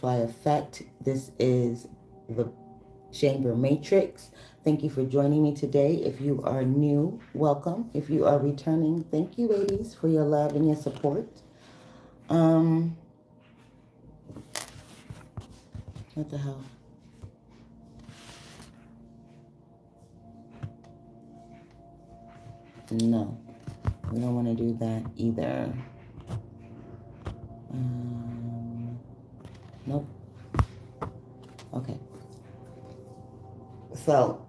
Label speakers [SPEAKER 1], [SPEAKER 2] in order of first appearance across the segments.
[SPEAKER 1] butterfly effect. This is the chamber matrix. Thank you for joining me today. If you are new, welcome. If you are returning, thank you, ladies, for your love and your support. What the hell? No, we don't want to do that either. Nope. Okay. So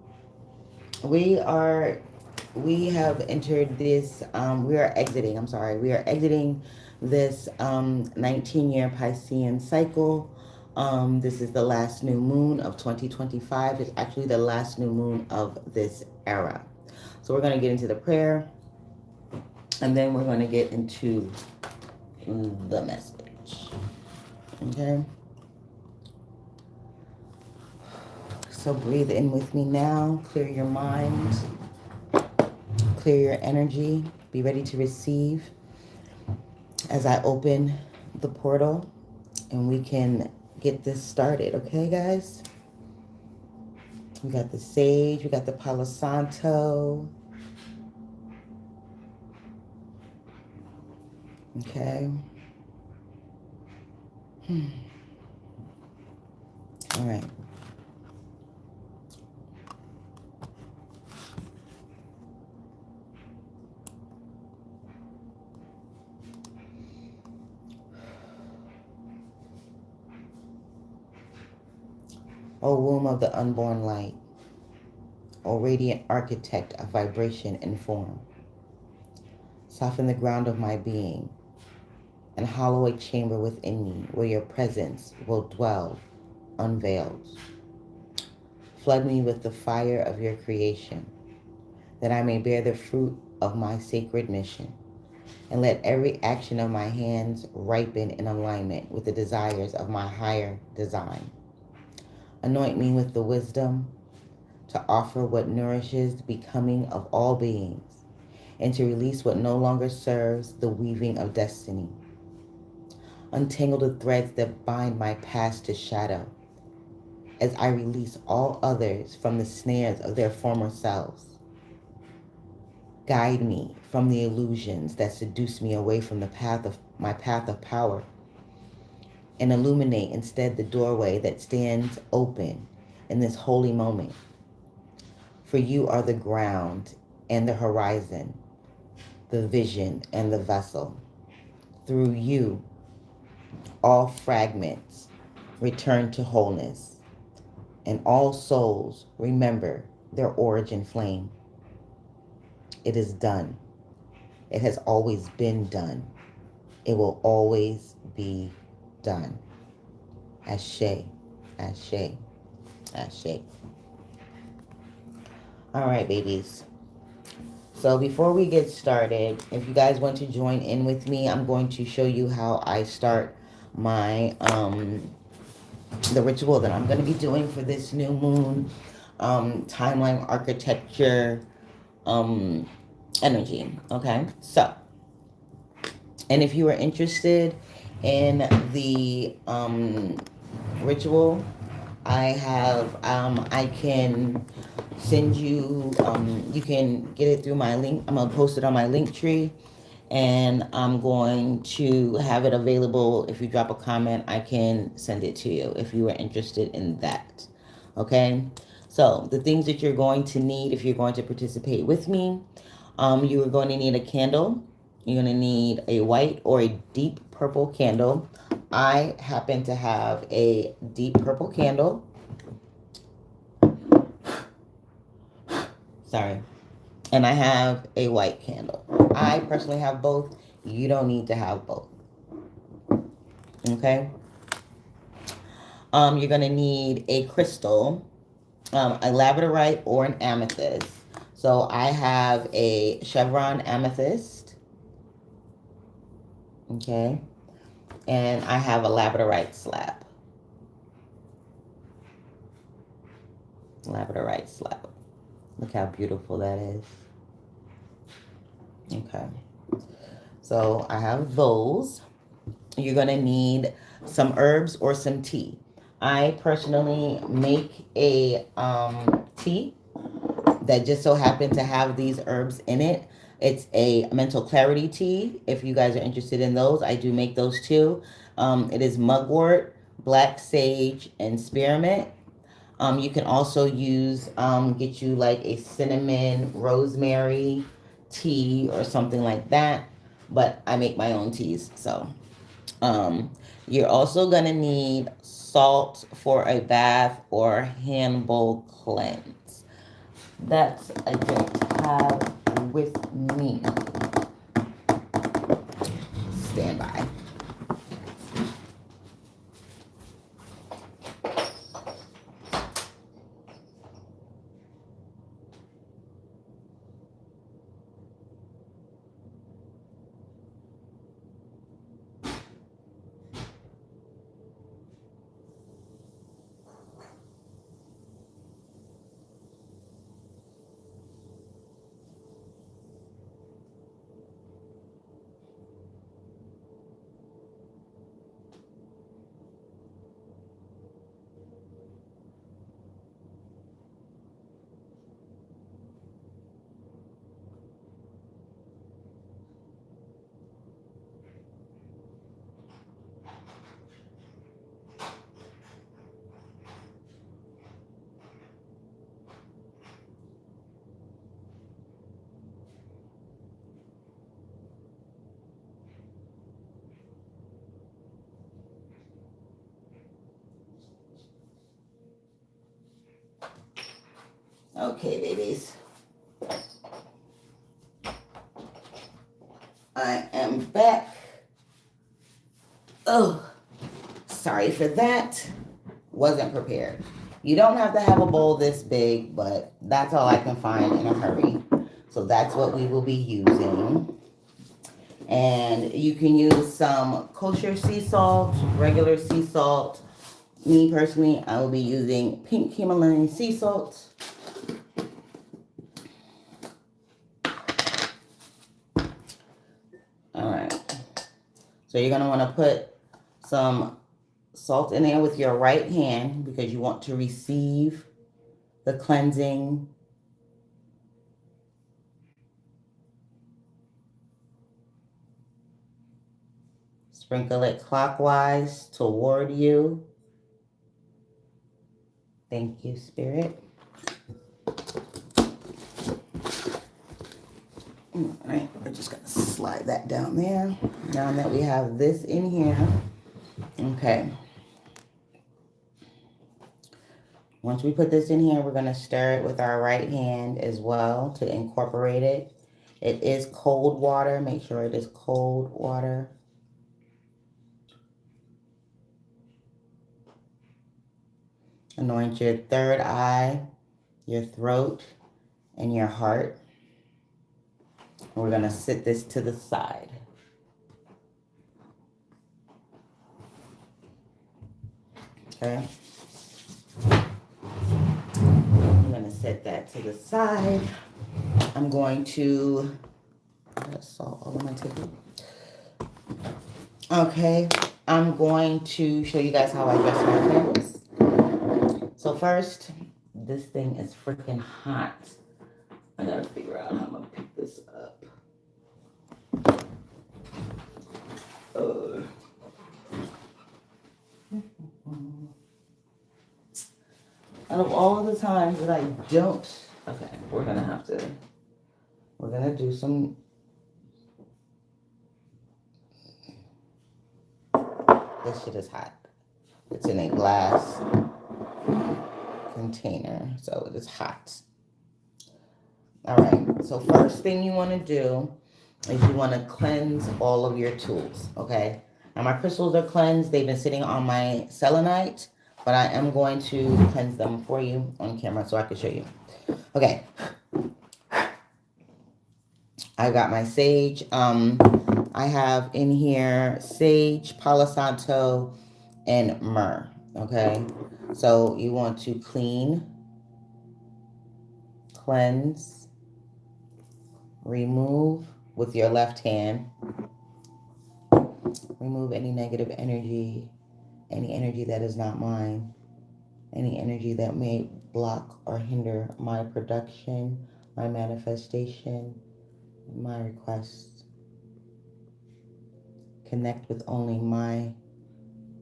[SPEAKER 1] we have entered this. We are exiting this 19-year Piscean cycle. This is the last new moon of 2025. It's actually the last new moon of this era. So we're going to get into the prayer, and then we're going to get into the message. Okay? So breathe in with me now. Clear your mind. Clear your energy. Be ready to receive as I open the portal, and we can get this started. Okay, guys? We got the sage. We got the Palo Santo. Okay. All right. O womb of the unborn light, O radiant architect of vibration and form, soften the ground of my being and hollow a chamber within me where your presence will dwell unveiled. Flood me with the fire of your creation, that I may bear the fruit of my sacred mission, and let every action of my hands ripen in alignment with the desires of my higher design. Anoint me with the wisdom to offer what nourishes the becoming of all beings, and to release what no longer serves the weaving of destiny. Untangle the threads that bind my past to shadow, as I release all others from the snares of their former selves. Guide me from the illusions that seduce me away from my path of power, and illuminate instead the doorway that stands open in this holy moment. For you are the ground and the horizon, the vision and the vessel. Through you, all fragments return to wholeness, and all souls remember their origin flame. It is done. It has always been done. It will always be done. Ashe, ashe, ashe. All right, babies. So before we get started, if you guys want to join in with me, I'm going to show you how I start my the ritual that I'm going to be doing for this new moon timeline architecture energy. Okay, so, and if you are interested in the ritual, I have I can send you you can get it through my link. I'm gonna post it on my link tree, and I'm going to have it available. If you drop a comment, I can send it to you if you are interested in that. Okay, so the things that you're going to need if you're going to participate with me, you are going to need a candle. You're going to need a white or a deep purple candle. I happen to have a deep purple candle. Sorry. And I have a white candle. I personally have both. You don't need to have both. Okay? You're going to need a crystal, a labradorite or an amethyst. So I have a chevron amethyst. Okay? And I have a labradorite slab. Labradorite slab. Look how beautiful that is. Okay. So I have those. You're going to need some herbs or some tea. I personally make a tea that just so happened to have these herbs in it. It's a mental clarity tea. If you guys are interested in those, I do make those too. It is mugwort, black sage, and spearmint. You can also use, get you like a cinnamon, rosemary tea or something like that. But I make my own teas. So you're also going to need salt for a bath or hand bowl cleanse. That I don't have with me. Stand by. Okay, babies. I am back. Oh, sorry for that. Wasn't prepared. You don't have to have a bowl this big, but that's all I can find in a hurry. So that's what we will be using. And you can use some kosher sea salt, regular sea salt. Me personally, I will be using pink Himalayan sea salt. Alright. So you're going to want to put some salt in there with your right hand because you want to receive the cleansing. Sprinkle it clockwise toward you. Thank you, Spirit. All right, we're just going to slide that down there. Now that we have this in here. Okay. Once we put this in here, we're going to stir it with our right hand as well to incorporate it. It is cold water. Make sure it is cold water. Anoint your third eye, your throat, and your heart. We're going to sit this to the side. Okay. I'm going to set that to the side. I'm going to salt all of my table. Okay. I'm going to show you guys how I dress my candles. So first, this thing is freaking hot. I gotta figure out how I'm gonna pick this up. Out of all the times that I don't, okay, we're gonna do some, this shit is hot. It's in a glass container, so it is hot. All right, so first thing you want to do is you want to cleanse all of your tools, okay? Now my crystals are cleansed. They've been sitting on my selenite, but I am going to cleanse them for you on camera so I can show you. Okay. I got my sage. I have in here sage, Palo Santo, and myrrh, okay? So you want to clean, cleanse, remove with your left hand. Remove any negative energy any energy that is not mine, any energy that may block or hinder my production, my manifestation, my requests. Connect with only my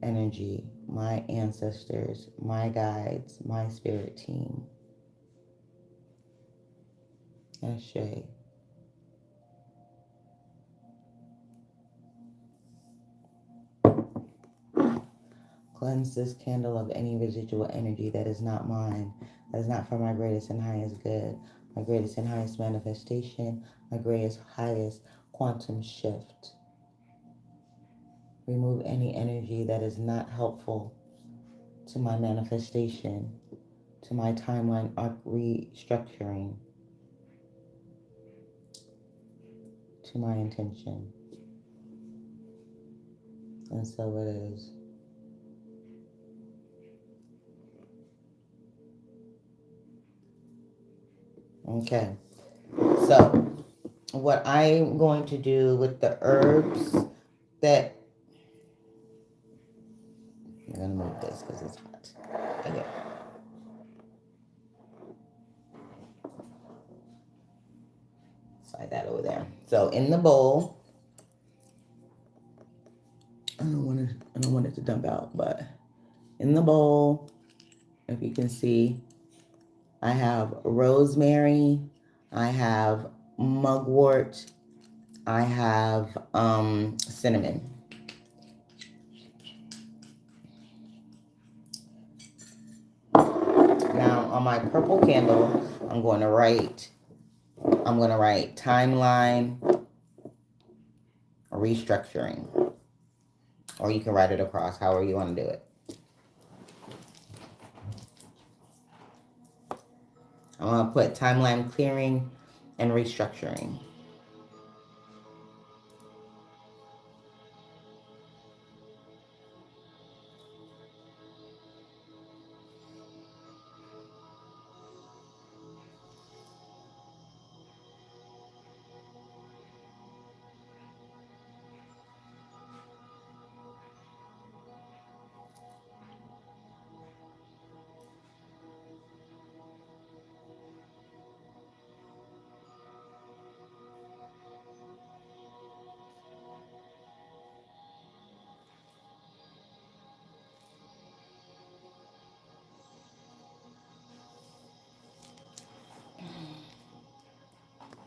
[SPEAKER 1] energy, my ancestors, my guides, my spirit team. Ashe. Cleanse this candle of any residual energy that is not mine, that is not for my greatest and highest good, my greatest and highest manifestation, my greatest, highest quantum shift. Remove any energy that is not helpful to my manifestation, to my timeline arc restructuring, to my intention. And so it is. Okay. So what I'm going to do with the herbs that I'm going to move this because it's hot. Okay. Slide that over there. So in the bowl, I don't want it to dump out, but in the bowl, if you can see, I have rosemary, I have mugwort, I have cinnamon. Now on my purple candle, I'm going to write timeline restructuring. Or you can write it across, however you want to do it. I'm going to put timeline clearing and restructuring.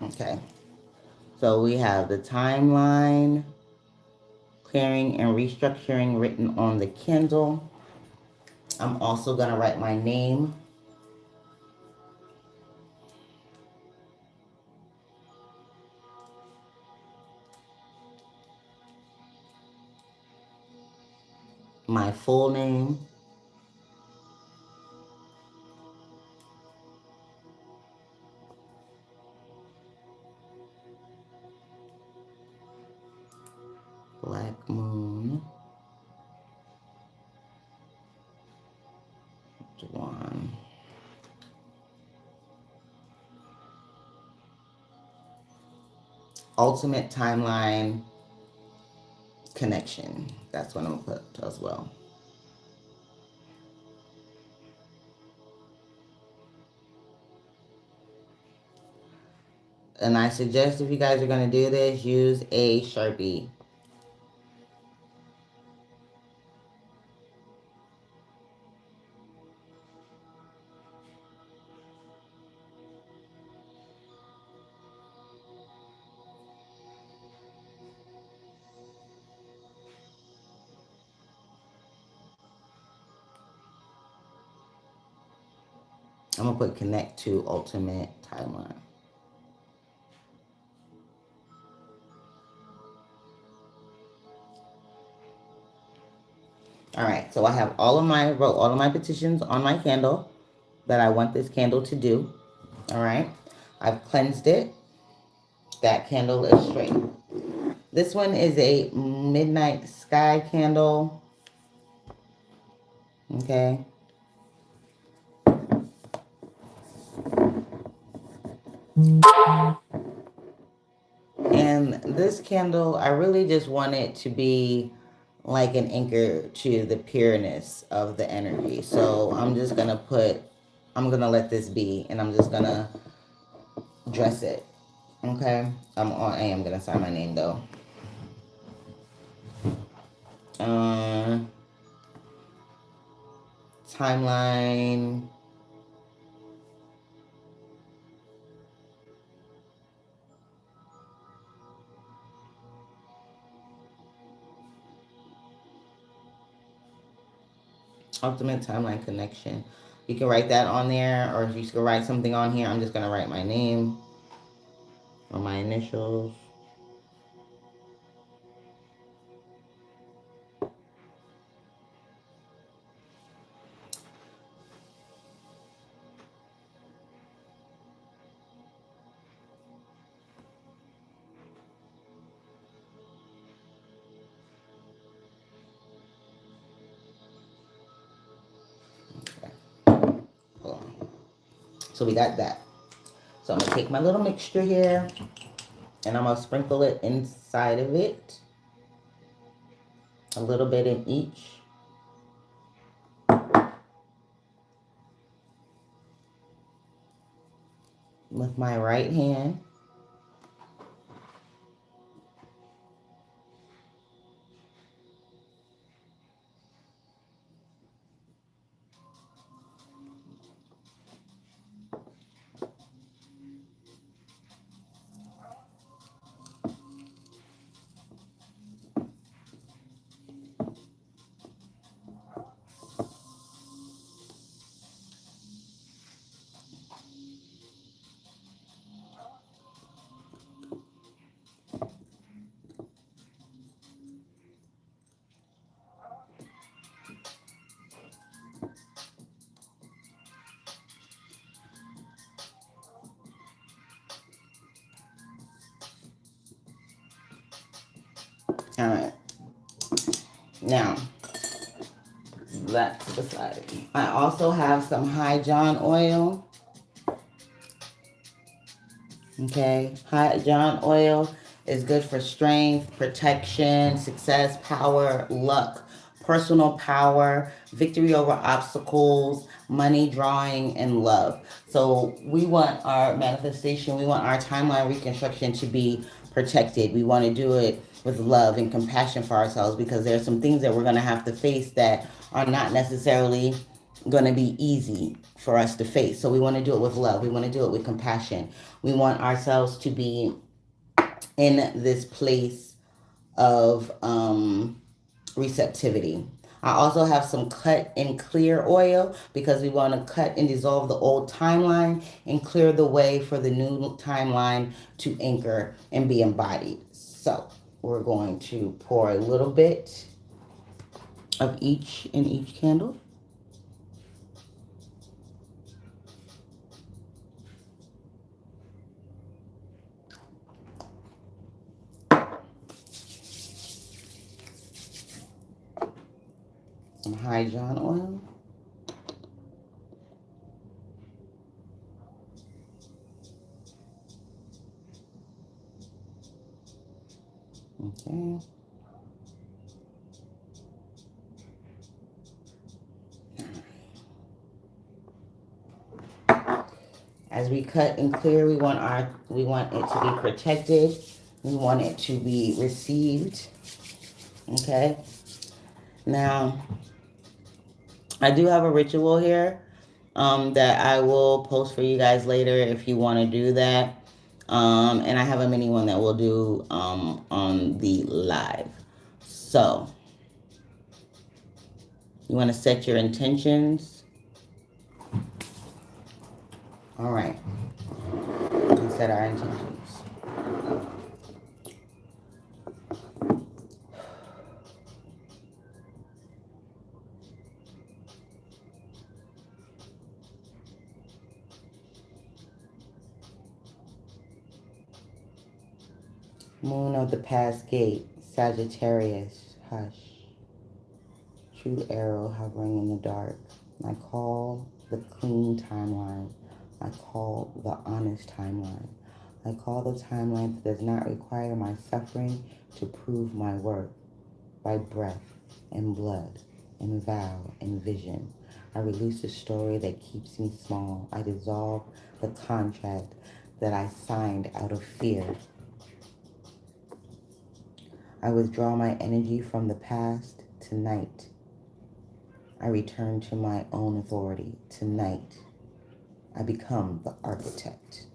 [SPEAKER 1] Okay. So we have the timeline clearing and restructuring written on the candle. I'm also going to write my name. My full name. Black Moon. One. Ultimate timeline connection. That's what I'm going to put as well. And I suggest if you guys are going to do this, use a Sharpie. I'm going to put connect to ultimate timeline. All right, so I have wrote all of my petitions on my candle that I want this candle to do. All right, I've cleansed it. That candle is straight. This one is a midnight sky candle. Okay. And this candle, I really just want it to be like an anchor to the pureness of the energy. So I'm just going to I'm going to let this be, and I'm just going to dress it. Okay? I am going to sign my name though. Timeline. Ultimate timeline connection. You can write that on there, or if you can write something on here, I'm just going to write my name or my initials. Hold on. So we got that. So I'm going to take my little mixture here, and I'm going to sprinkle it inside of it. A little bit in each. With my right hand. All right. Now, that's the side. I also have some High John oil. Okay. High John oil is good for strength, protection, success, power, luck, personal power, victory over obstacles, money drawing, and love. So we want our manifestation, we want our timeline reconstruction to be protected. We want to do it with love and compassion for ourselves, because there's some things that we're going to have to face that are not necessarily going to be easy for us to face. So we want to do it with love. We want to do it with compassion. We want ourselves to be in this place of receptivity. I also have some cut and clear oil, because we want to cut and dissolve the old timeline and clear the way for the new timeline to anchor and be embodied. So we're going to pour a little bit of each in each candle. Some High John oil. Okay. As we cut and clear, we want it to be protected. We want it to be received. Okay. Now, I do have a ritual here that I will post for you guys later if you want to do that. And I have a mini one that we'll do on the live. So, you want to set your intentions. All right. Let's set our intentions. Moon of the past gate, Sagittarius, hush. True arrow hovering in the dark. I call the clean timeline. I call the honest timeline. I call the timeline that does not require my suffering to prove my worth. by breath and blood and vow and vision. I release the story that keeps me small. I dissolve the contract that I signed out of fear. I withdraw my energy from the past. Tonight, I return to my own authority. Tonight, I become the architect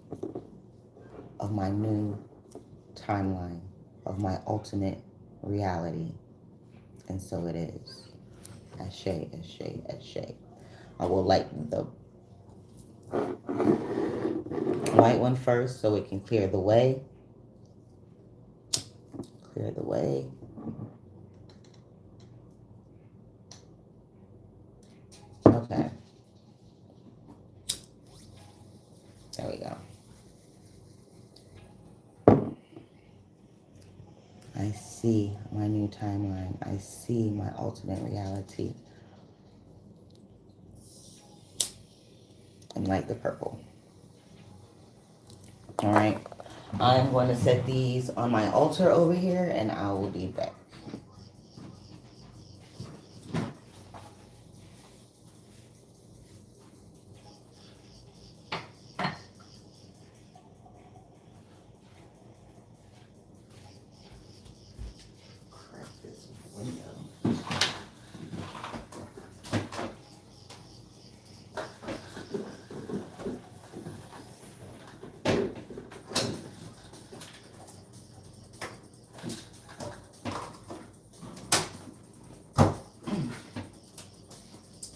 [SPEAKER 1] of my new timeline, of my ultimate reality. And so it is. Ashe, ashe, ashe. I will light the white one first so it can clear the way. Clear the way. Okay. There we go. I see my new timeline. I see my ultimate reality. And light the purple. All right. I'm going to set these on my altar over here and I will be back. Crack this window.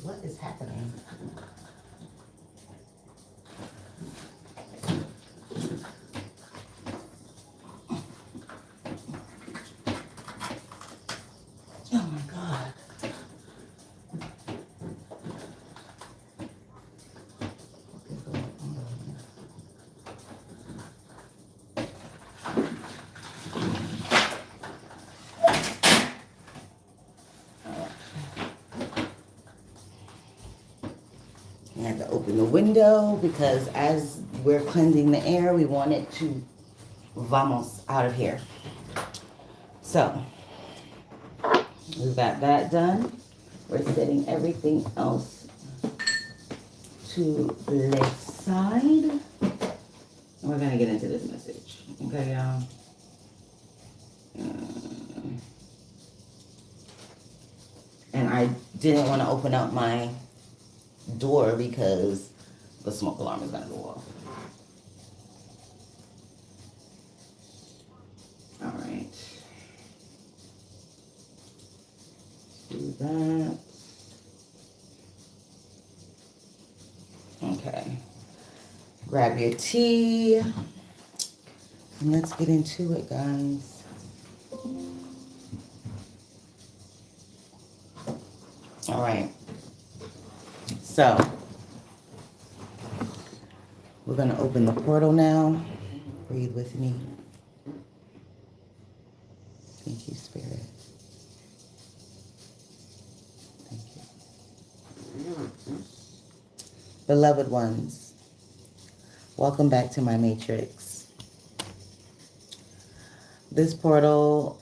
[SPEAKER 1] What is happening? Oh my God. What is going on? I had to open the window because as we're cleansing the air, we want it to vamos out of here. So we've got that done. We're setting everything else to the side. We're gonna get into this message. Okay, y'all. And I didn't want to open up my door because the smoke alarm is gonna go off. All right. Do that. Okay. Grab your tea. And let's get into it, guys. All right. So, we're going to open the portal now. Breathe with me. Thank you, Spirit. Thank you. Beloved ones, welcome back to my matrix. This portal,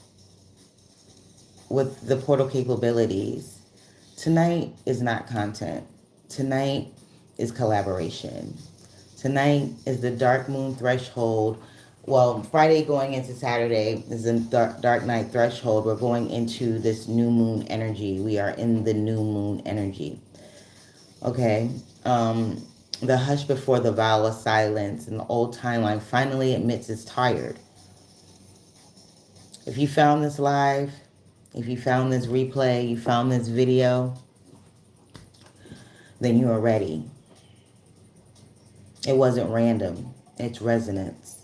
[SPEAKER 1] with the portal capabilities, tonight is not content. Tonight is collaboration. Tonight is the dark moon threshold. Well, Friday going into Saturday is the dark night threshold. We're going into this new moon energy. We are in the new moon energy. Okay. The hush before the vow of silence and the old timeline finally admits it's tired. If you found this live, if you found this replay, you found this video, then you are ready. It wasn't random. It's resonance.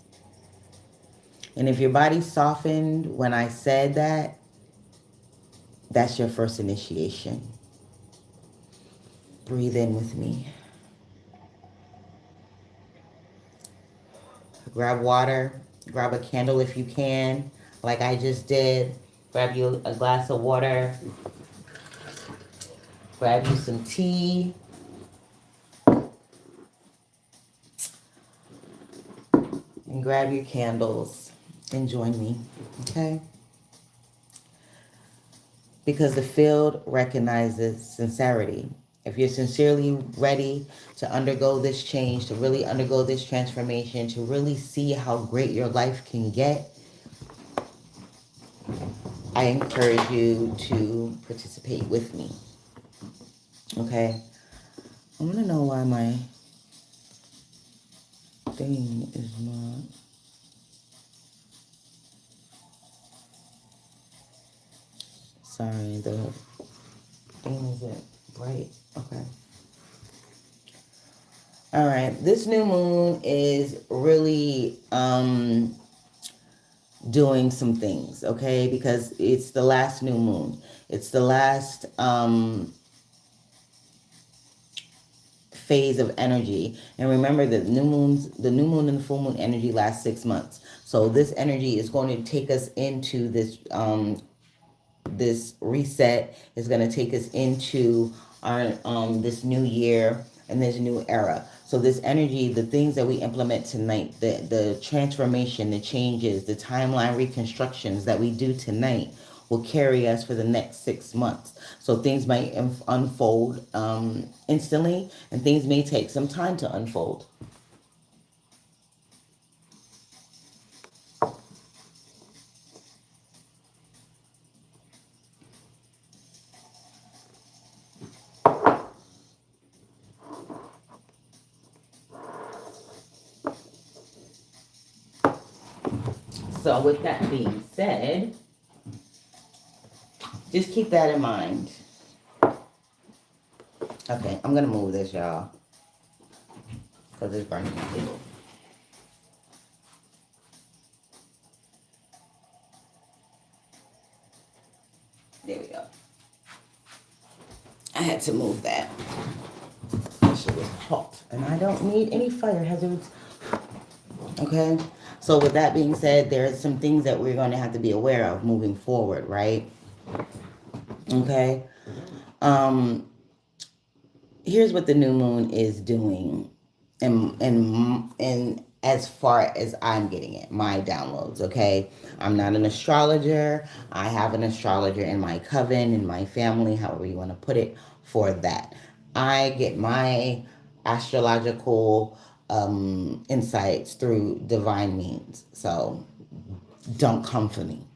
[SPEAKER 1] And if your body softened when I said that, that's your first initiation. Breathe in with me. Grab water. Grab a candle if you can, like I just did. Grab you a glass of water. Grab you some tea. And grab your candles and join me, okay? because the field recognizes sincerity. If you're sincerely ready to undergo this change, to really undergo this transformation, to really see how great your life can get, I encourage you to participate with me. Okay? I want to know why my thing is not. Sorry, the thing isn't bright. Okay. All right. This new moon is really doing some things, okay? Because it's the last new moon. It's the last phase of energy. And remember that the new moon and the full moon energy last 6 months. So this energy is going to take us into this reset, is going to take us into our this new year and this new era. So this energy, the things that we implement tonight, the transformation, the changes, the timeline reconstructions that we do tonight will carry us for the next 6 months. So things might unfold instantly, and things may take some time to unfold. So with that being said, just keep that in mind. Okay, I'm gonna move this, y'all, because it's burning my table. There we go. I had to move that. That shit was hot, and I don't need any fire hazards. Okay, so with that being said, there are some things that we're going to have to be aware of moving forward, right? Okay. Um, Here's what the new moon is doing, and as far as I'm getting it, my downloads. Okay, I'm not an astrologer. I have an astrologer in my coven, in my family, however you want to put it. For that, I get my astrological insights through divine means. So don't come for me.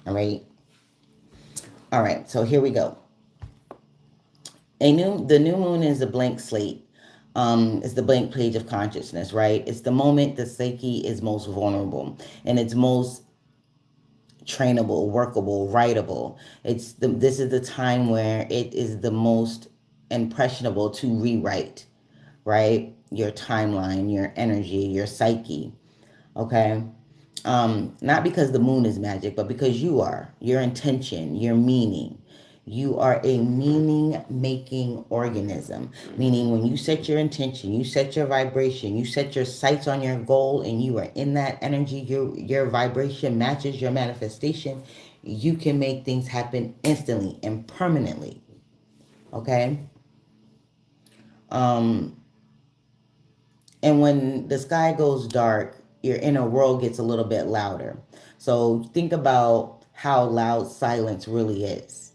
[SPEAKER 1] All right. All right. So here we go. The new moon is a blank slate. It's the blank page of consciousness, right? It's the moment the psyche is most vulnerable and it's most trainable, workable, writable. This is the time where it is the most impressionable to rewrite, right? Your timeline, your energy, your psyche. Okay. Not because the moon is magic, but because you are, your intention, your meaning. You are a meaning making organism, meaning when you set your intention, you set your vibration, you set your sights on your goal, and you are in that energy, your vibration matches your manifestation, you can make things happen instantly and permanently. Okay? Um, and when the sky goes dark, your inner world gets a little bit louder. So think about how loud silence really is.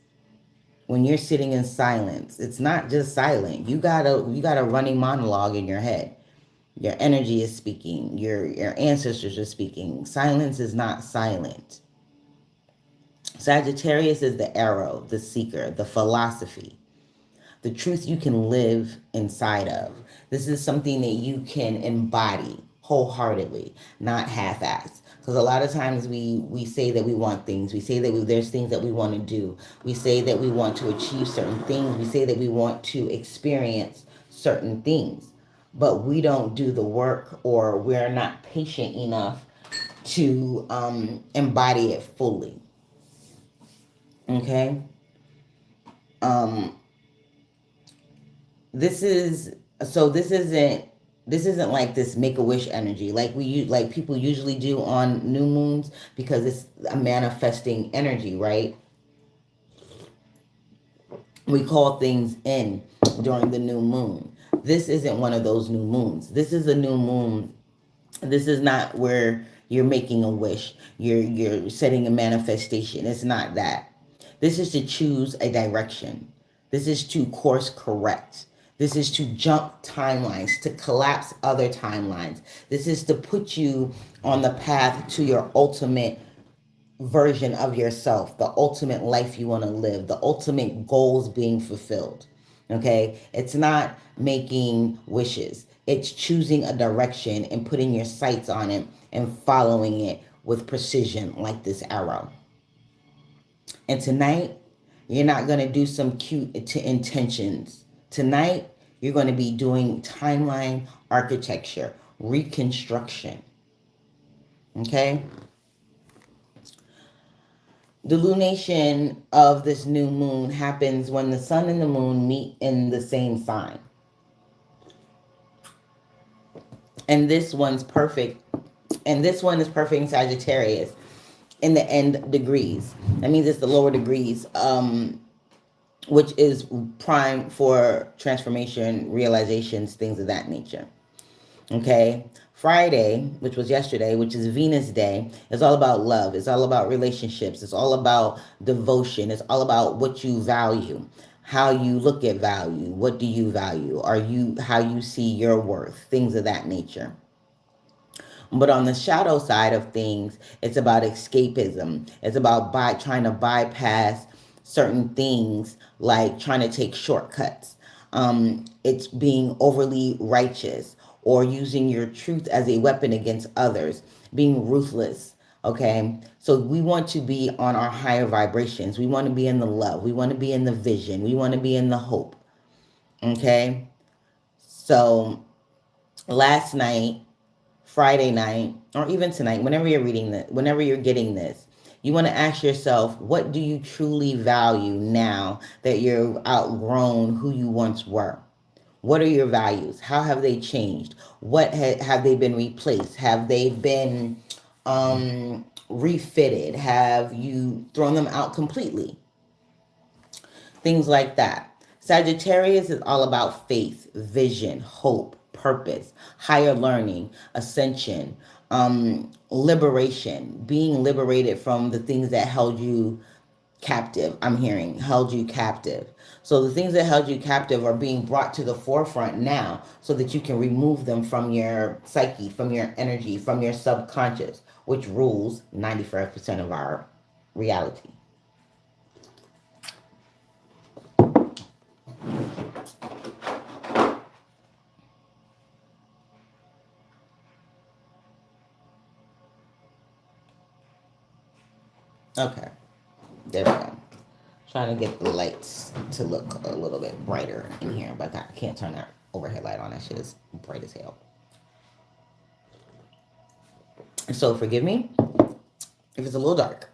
[SPEAKER 1] When you're sitting in silence, it's not just silent. You got a running monologue in your head. Your energy is speaking. Your ancestors are speaking. Silence is not silent. Sagittarius is the arrow, the seeker, the philosophy, the truth you can live inside of. This is something that you can embody wholeheartedly, not half-assed. Because a lot of times we say that we want things. We say that there's things that we want to do. We say that we want to achieve certain things. We say that we want to experience certain things. But we don't do the work, or we're not patient enough to embody it fully. Okay? Um, this is so this isn't like this make-a-wish energy like people usually do on new moons, because it's a manifesting energy, right? We call things in during the new moon. This isn't one of those new moons. This is a new moon. This is not where you're making a wish, you're setting a manifestation. It's not that. This is to choose a direction. This is to course correct. This is to jump timelines, to collapse other timelines. This is to put you on the path to your ultimate version of yourself, the ultimate life you want to live, the ultimate goals being fulfilled. Okay? It's not making wishes. It's choosing a direction and putting your sights on it and following it with precision like this arrow. And tonight, you're not going to do some cute intentions. Tonight, you're going to be doing timeline architecture, reconstruction. Okay? The lunation of this new moon happens when the sun and the moon meet in the same sign. And this one's perfect. And this one is perfect in Sagittarius in the end degrees. That means it's the lower degrees, which is prime for transformation, realizations, things of that nature. Okay? Friday, which was yesterday, which is Venus Day, is all about love. It's all about relationships. It's all about devotion. It's all about what you value, how you look at value. What do you value? How you see your worth, things of that nature. But on the shadow side of things, it's about escapism. It's about trying to bypass certain things, like trying to take shortcuts. It's being overly righteous or using your truth as a weapon against others, being ruthless. Okay, so we want to be on our higher vibrations. We want to be in the love. We want to be in the vision. We want to be in the hope. Okay, so last night, Friday night, or even tonight, whenever you're reading this, whenever you're getting this, you want to ask yourself, what do you truly value now that you've outgrown who you once were? What are your values? How have they changed? What have they been replaced? Have they been refitted? Have you thrown them out completely? Things like that. Sagittarius is all about faith, vision, hope, purpose, higher learning, ascension, liberation, being liberated from the things that held you captive. I'm hearing held you captive. So the things that held you captive are being brought to the forefront now so that you can remove them from your psyche, from your energy, from your subconscious, which rules 95% of our reality. Okay, there we go. Trying to get the lights to look a little bit brighter in here, but I can't turn that overhead light on. That shit is bright as hell. So forgive me if it's a little dark.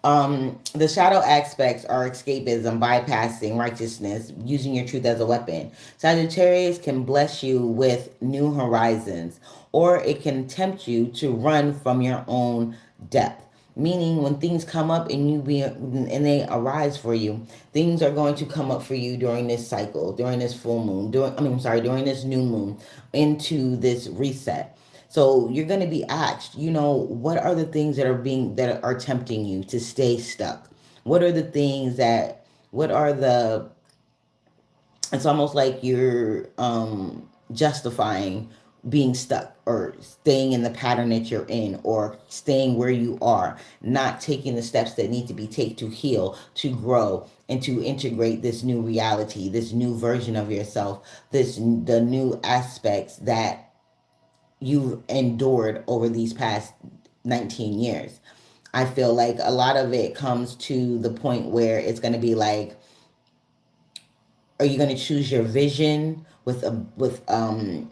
[SPEAKER 1] The shadow aspects are escapism, bypassing righteousness, using your truth as a weapon. Sagittarius can bless you with new horizons, or it can tempt you to run from your own depth. Meaning, when things come up and they arise for you, things are going to come up for you during this cycle, during this full moon, during this new moon, into this reset. So you're going to be asked, what are the things that are tempting you to stay stuck? What are the things it's almost like you're justifying being stuck or staying in the pattern that you're in or staying where you are, not taking the steps that need to be taken to heal, to grow, and to integrate this new reality, this new version of yourself, the new aspects that you've endured over these past 19 years. I feel like a lot of it comes to the point where it's going to be like, are you going to choose your vision with embodiment?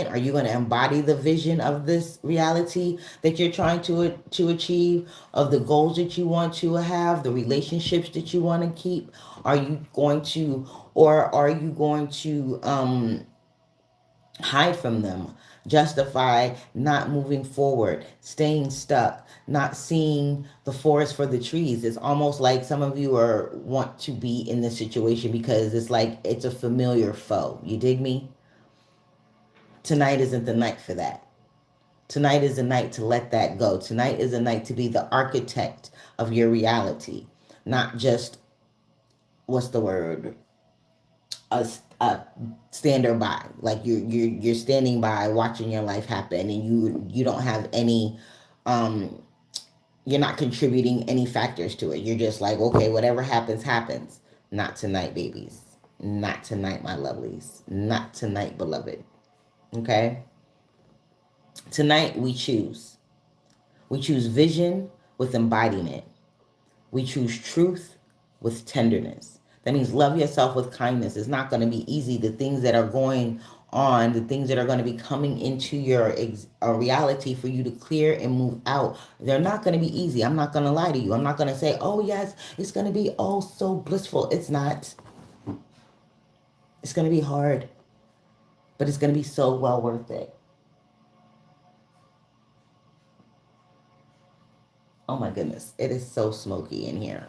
[SPEAKER 1] Are you going to embody the vision of this reality that you're trying to achieve, of the goals that you want to have, the relationships that you want to keep? Are you going to hide from them, justify not moving forward, staying stuck, not seeing the forest for the trees? It's almost like some of you want to be in this situation because it's like it's a familiar foe. You dig me? Tonight isn't the night for that. Tonight is a night to let that go. Tonight is a night to be the architect of your reality, not just, what's the word, a stander by. Like you're standing by watching your life happen, and you don't have any you're not contributing any factors to it. You're just like, okay, whatever happens happens. Not tonight, babies. Not tonight, my lovelies. Not tonight, beloved. Okay? Tonight we choose. We choose vision with embodiment. We choose truth with tenderness. That means love yourself with kindness. It's not going to be easy. The things that are going on, the things that are going to be coming into your reality for you to clear and move out, they're not going to be easy. I'm not going to lie to you. I'm not going to say, oh, yes, it's going to be oh so blissful. It's not. It's going to be hard, but it's going to be so well worth it. Oh my goodness, it is so smoky in here.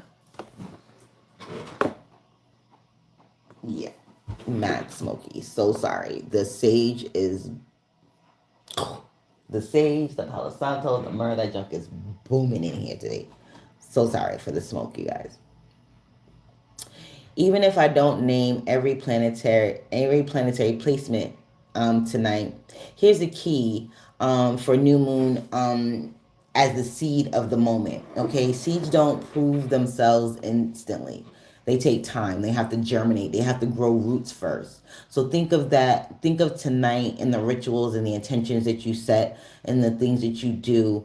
[SPEAKER 1] Yeah, mad smoky. So sorry. The sage is, the Palo Santo, the myrrh, that junk is booming in here today. So sorry for the smoke, you guys. Even if I don't name every planetary placement tonight, here's the key for new moon as the seed of the moment. Okay, seeds don't prove themselves instantly. They take time. They have to germinate. They have to grow roots first. So think of that. Think of tonight and the rituals and the intentions that you set and the things that you do.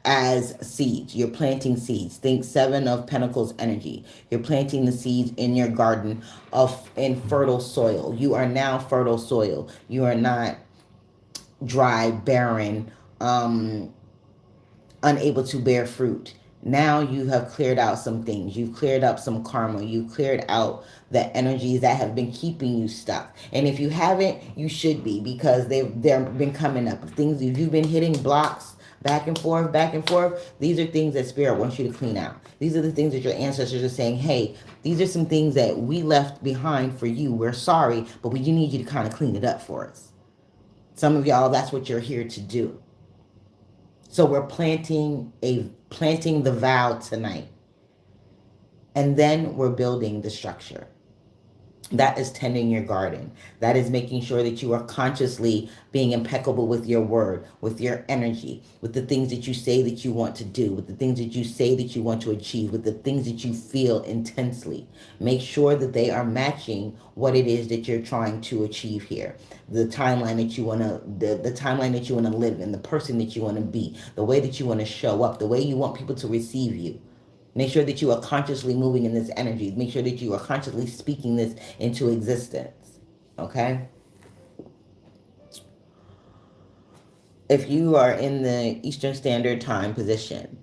[SPEAKER 1] As seeds. You're planting seeds. Think Seven of Pentacles energy. You're planting the seeds in your garden in fertile soil. You are now fertile soil. You are not dry, barren, unable to bear fruit. Now you have cleared out some things. You've cleared up some karma. You've cleared out the energies that have been keeping you stuck. And if you haven't, you should be, because they've been coming up. Things, if you've been hitting blocks back and forth, these are things that Spirit wants you to clean out. These are the things that your ancestors are saying, hey, these are some things that we left behind for you. We're sorry, but we need you to kind of clean it up for us. Some of y'all, that's what you're here to do. So we're planting the vow tonight. And then we're building the structure. That is tending your garden. That is making sure that you are consciously being impeccable with your word, with your energy, with the things that you say that you want to do, with the things that you say that you want to achieve, with the things that you feel intensely. Make sure that they are matching what it is that you're trying to achieve here. The timeline that you want to, the timeline that you want to live in, the person that you want to be, the way that you want to show up, the way you want people to receive you. Make sure that you are consciously moving in this energy. Make sure that you are consciously speaking this into existence. Okay? If you are in the Eastern Standard Time position,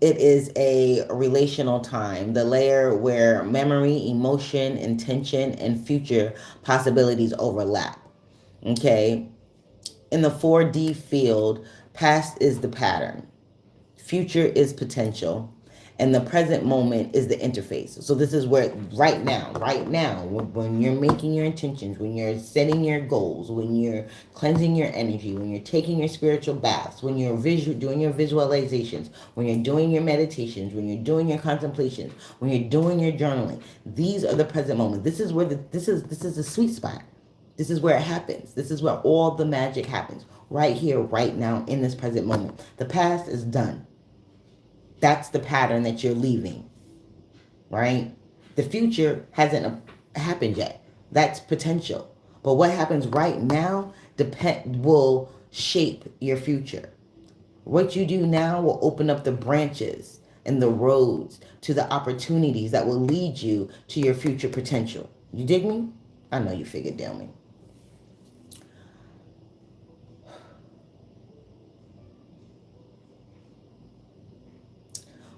[SPEAKER 1] it is a relational time, the layer where memory, emotion, intention, and future possibilities overlap. Okay? In the 4D field, past is the pattern. Future is potential, and the present moment is the interface. So this is where right now, when you're making your intentions, when you're setting your goals, when you're cleansing your energy, when you're taking your spiritual baths, when you're doing your visualizations, when you're doing your meditations, when you're doing your contemplations, when you're doing your journaling, these are the present moment. This is where this is the sweet spot. This is where it happens. This is where all the magic happens. Right here, right now, in this present moment. The past is done. That's the pattern that you're leaving, right? The future hasn't happened yet. That's potential. But what happens right now will shape your future. What you do now will open up the branches and the roads to the opportunities that will lead you to your future potential. You dig me? I know you figured, damn me.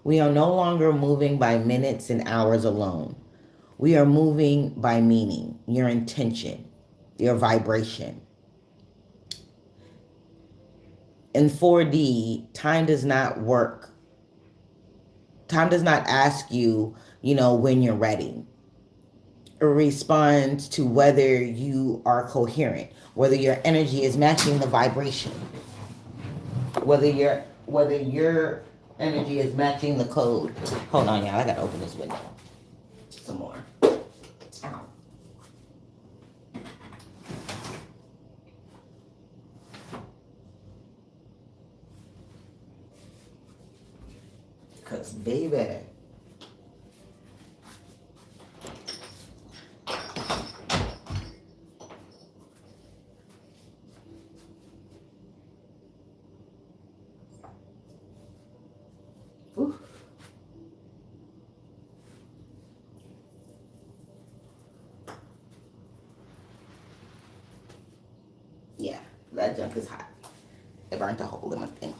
[SPEAKER 1] We are no longer moving by minutes and hours alone. We are moving by meaning, your intention, your vibration. In 4D, time does not work. Time does not ask you, when you're ready. responds to whether you are coherent, whether your energy is matching the vibration, whether your energy is matching the code. Hold on, y'all. I gotta open this window some more. Ow. Cause baby. Ooh. Yeah, that junk is hot. It burnt a hole in my thing.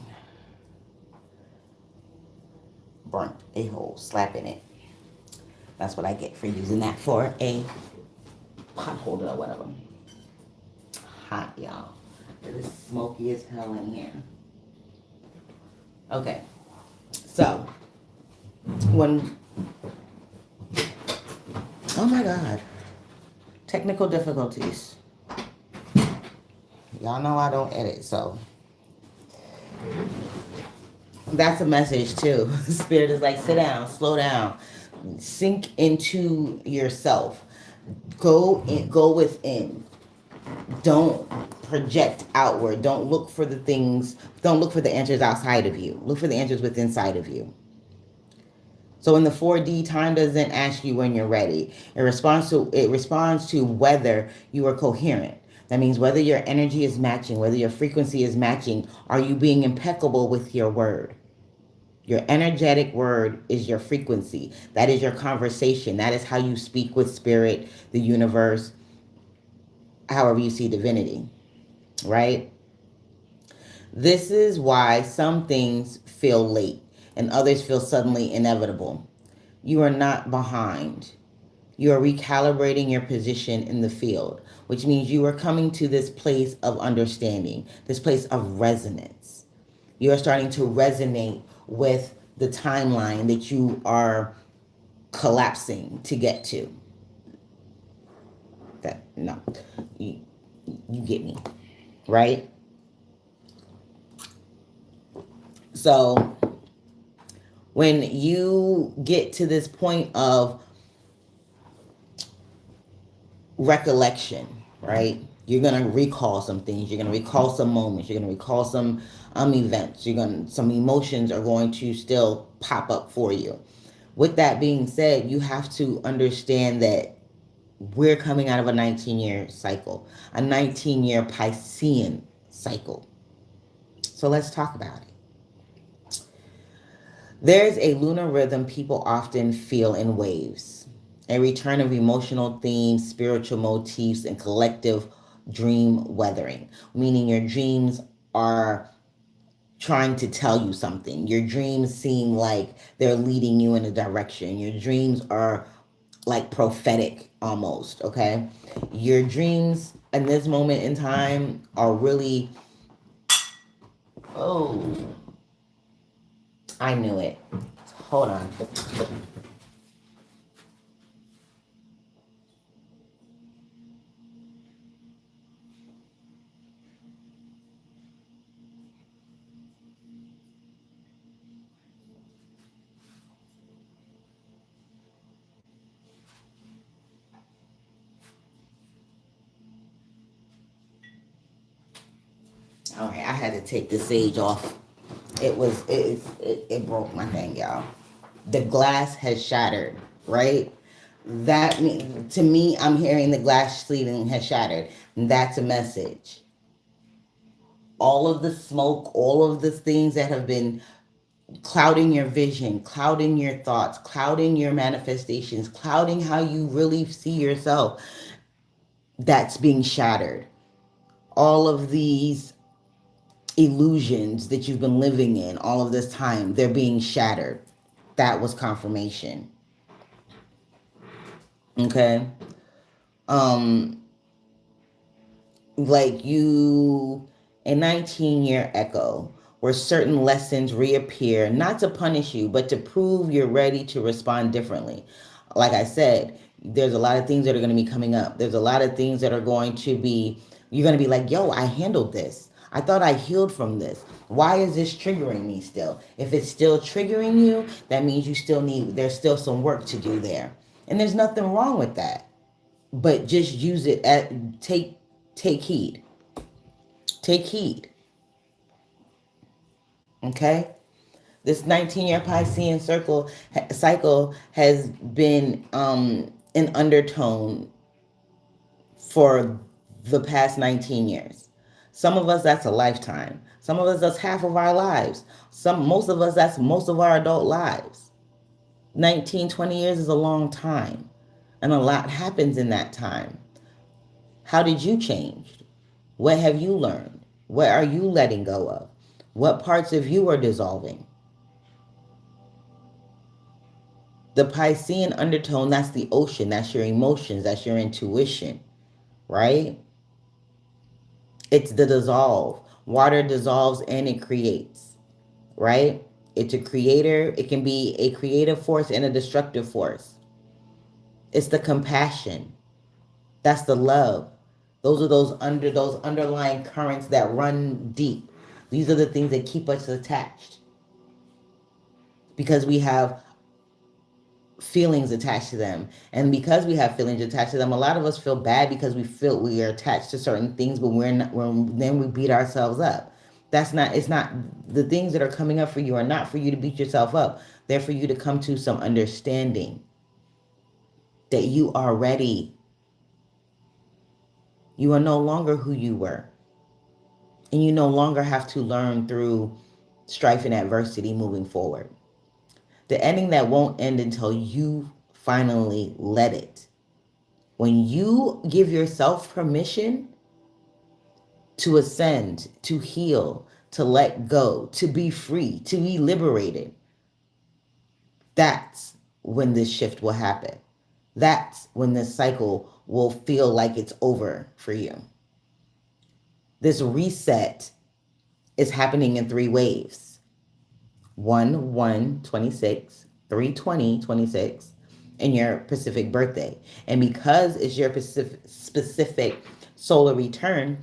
[SPEAKER 1] Burnt a hole, slapping it. That's what I get for using that for a pot holder or whatever. Hot, y'all. It is smoky as hell in here. Okay, so when, oh my God, technical difficulties. Y'all know I don't edit, so that's a message too. Spirit is like, sit down, slow down, sink into yourself, go within. Don't project outward. Don't look for the things. Don't look for the answers outside of you. Look for the answers within inside of you. So in the 4D, time doesn't ask you when you're ready. It responds to whether you are coherent. That means whether your energy is matching, whether your frequency is matching. Are you being impeccable with your word? Your energetic word is your frequency. That is your conversation. That is how you speak with spirit, the universe, however you see divinity, right? This is why some things feel late and others feel suddenly inevitable. You are not behind. You are recalibrating your position in the field, which means you are coming to this place of understanding, this place of resonance. You are starting to resonate with the timeline that you are collapsing to get to. That, no, you get me, right? So when you get to this point of recollection, right? You're gonna recall some things. You're gonna recall some moments. You're gonna recall some events. Some emotions are going to still pop up for you. With that being said, you have to understand that we're coming out of a 19-year cycle, a 19-year Piscean cycle. So let's talk about it. There's a lunar rhythm people often feel in waves, a return of emotional themes, spiritual motifs, and collective dream weathering, meaning your dreams are trying to tell you something. Your dreams seem like they're leading you in a direction. Your dreams are like prophetic almost, okay? Your dreams in this moment in time are really, oh, I knew it. Hold on. All right, I had to take the sage off. It broke my thing, y'all. The glass has shattered, right? That to me, I'm hearing the glass ceiling has shattered. That's a message. All of the smoke, all of the things that have been clouding your vision, clouding your thoughts, clouding your manifestations, clouding how you really see yourself, that's being shattered. All of these illusions that you've been living in all of this time, they're being shattered. That was confirmation. Okay? Like you, a 19-year echo, where certain lessons reappear, not to punish you, but to prove you're ready to respond differently. Like I said, there's a lot of things that are going to be coming up. There's a lot of things that are going to be, you're going to be like, yo, I handled this. I thought I healed from this. Why is this triggering me still? If it's still triggering you, that means you still need, there's still some work to do there. And there's nothing wrong with that. But just use it at, take heed. Take heed. Okay? This 19-year Piscean cycle has been an undertone for the past 19 years. Some of us, that's a lifetime. Some of us, that's half of our lives. Most of us, that's most of our adult lives. 19, 20 years is a long time. And a lot happens in that time. How did you change? What have you learned? What are you letting go of? What parts of you are dissolving? The Piscean undertone, that's the ocean. That's your emotions. That's your intuition, right? It's the dissolve. Water dissolves and it creates, right? It's a creator. It can be a creative force and a destructive force. It's the compassion. That's the love. Those are those underlying currents that run deep. These are the things that keep us attached. Because we have feelings attached to them. And because we have feelings attached to them, a lot of us feel bad because we feel we are attached to certain things, but we're not, then we beat ourselves up. That's not, it's not, the things that are coming up for you are not for you to beat yourself up. They're for you to come to some understanding that you are ready. You are no longer who you were. And you no longer have to learn through strife and adversity moving forward. The ending that won't end until you finally let it. When you give yourself permission to ascend, to heal, to let go, to be free, to be liberated, that's when this shift will happen. That's when this cycle will feel like it's over for you. This reset is happening in 3 waves. 1/1/26, 3/20/26, and your Pacific birthday. And because it's your specific solar return,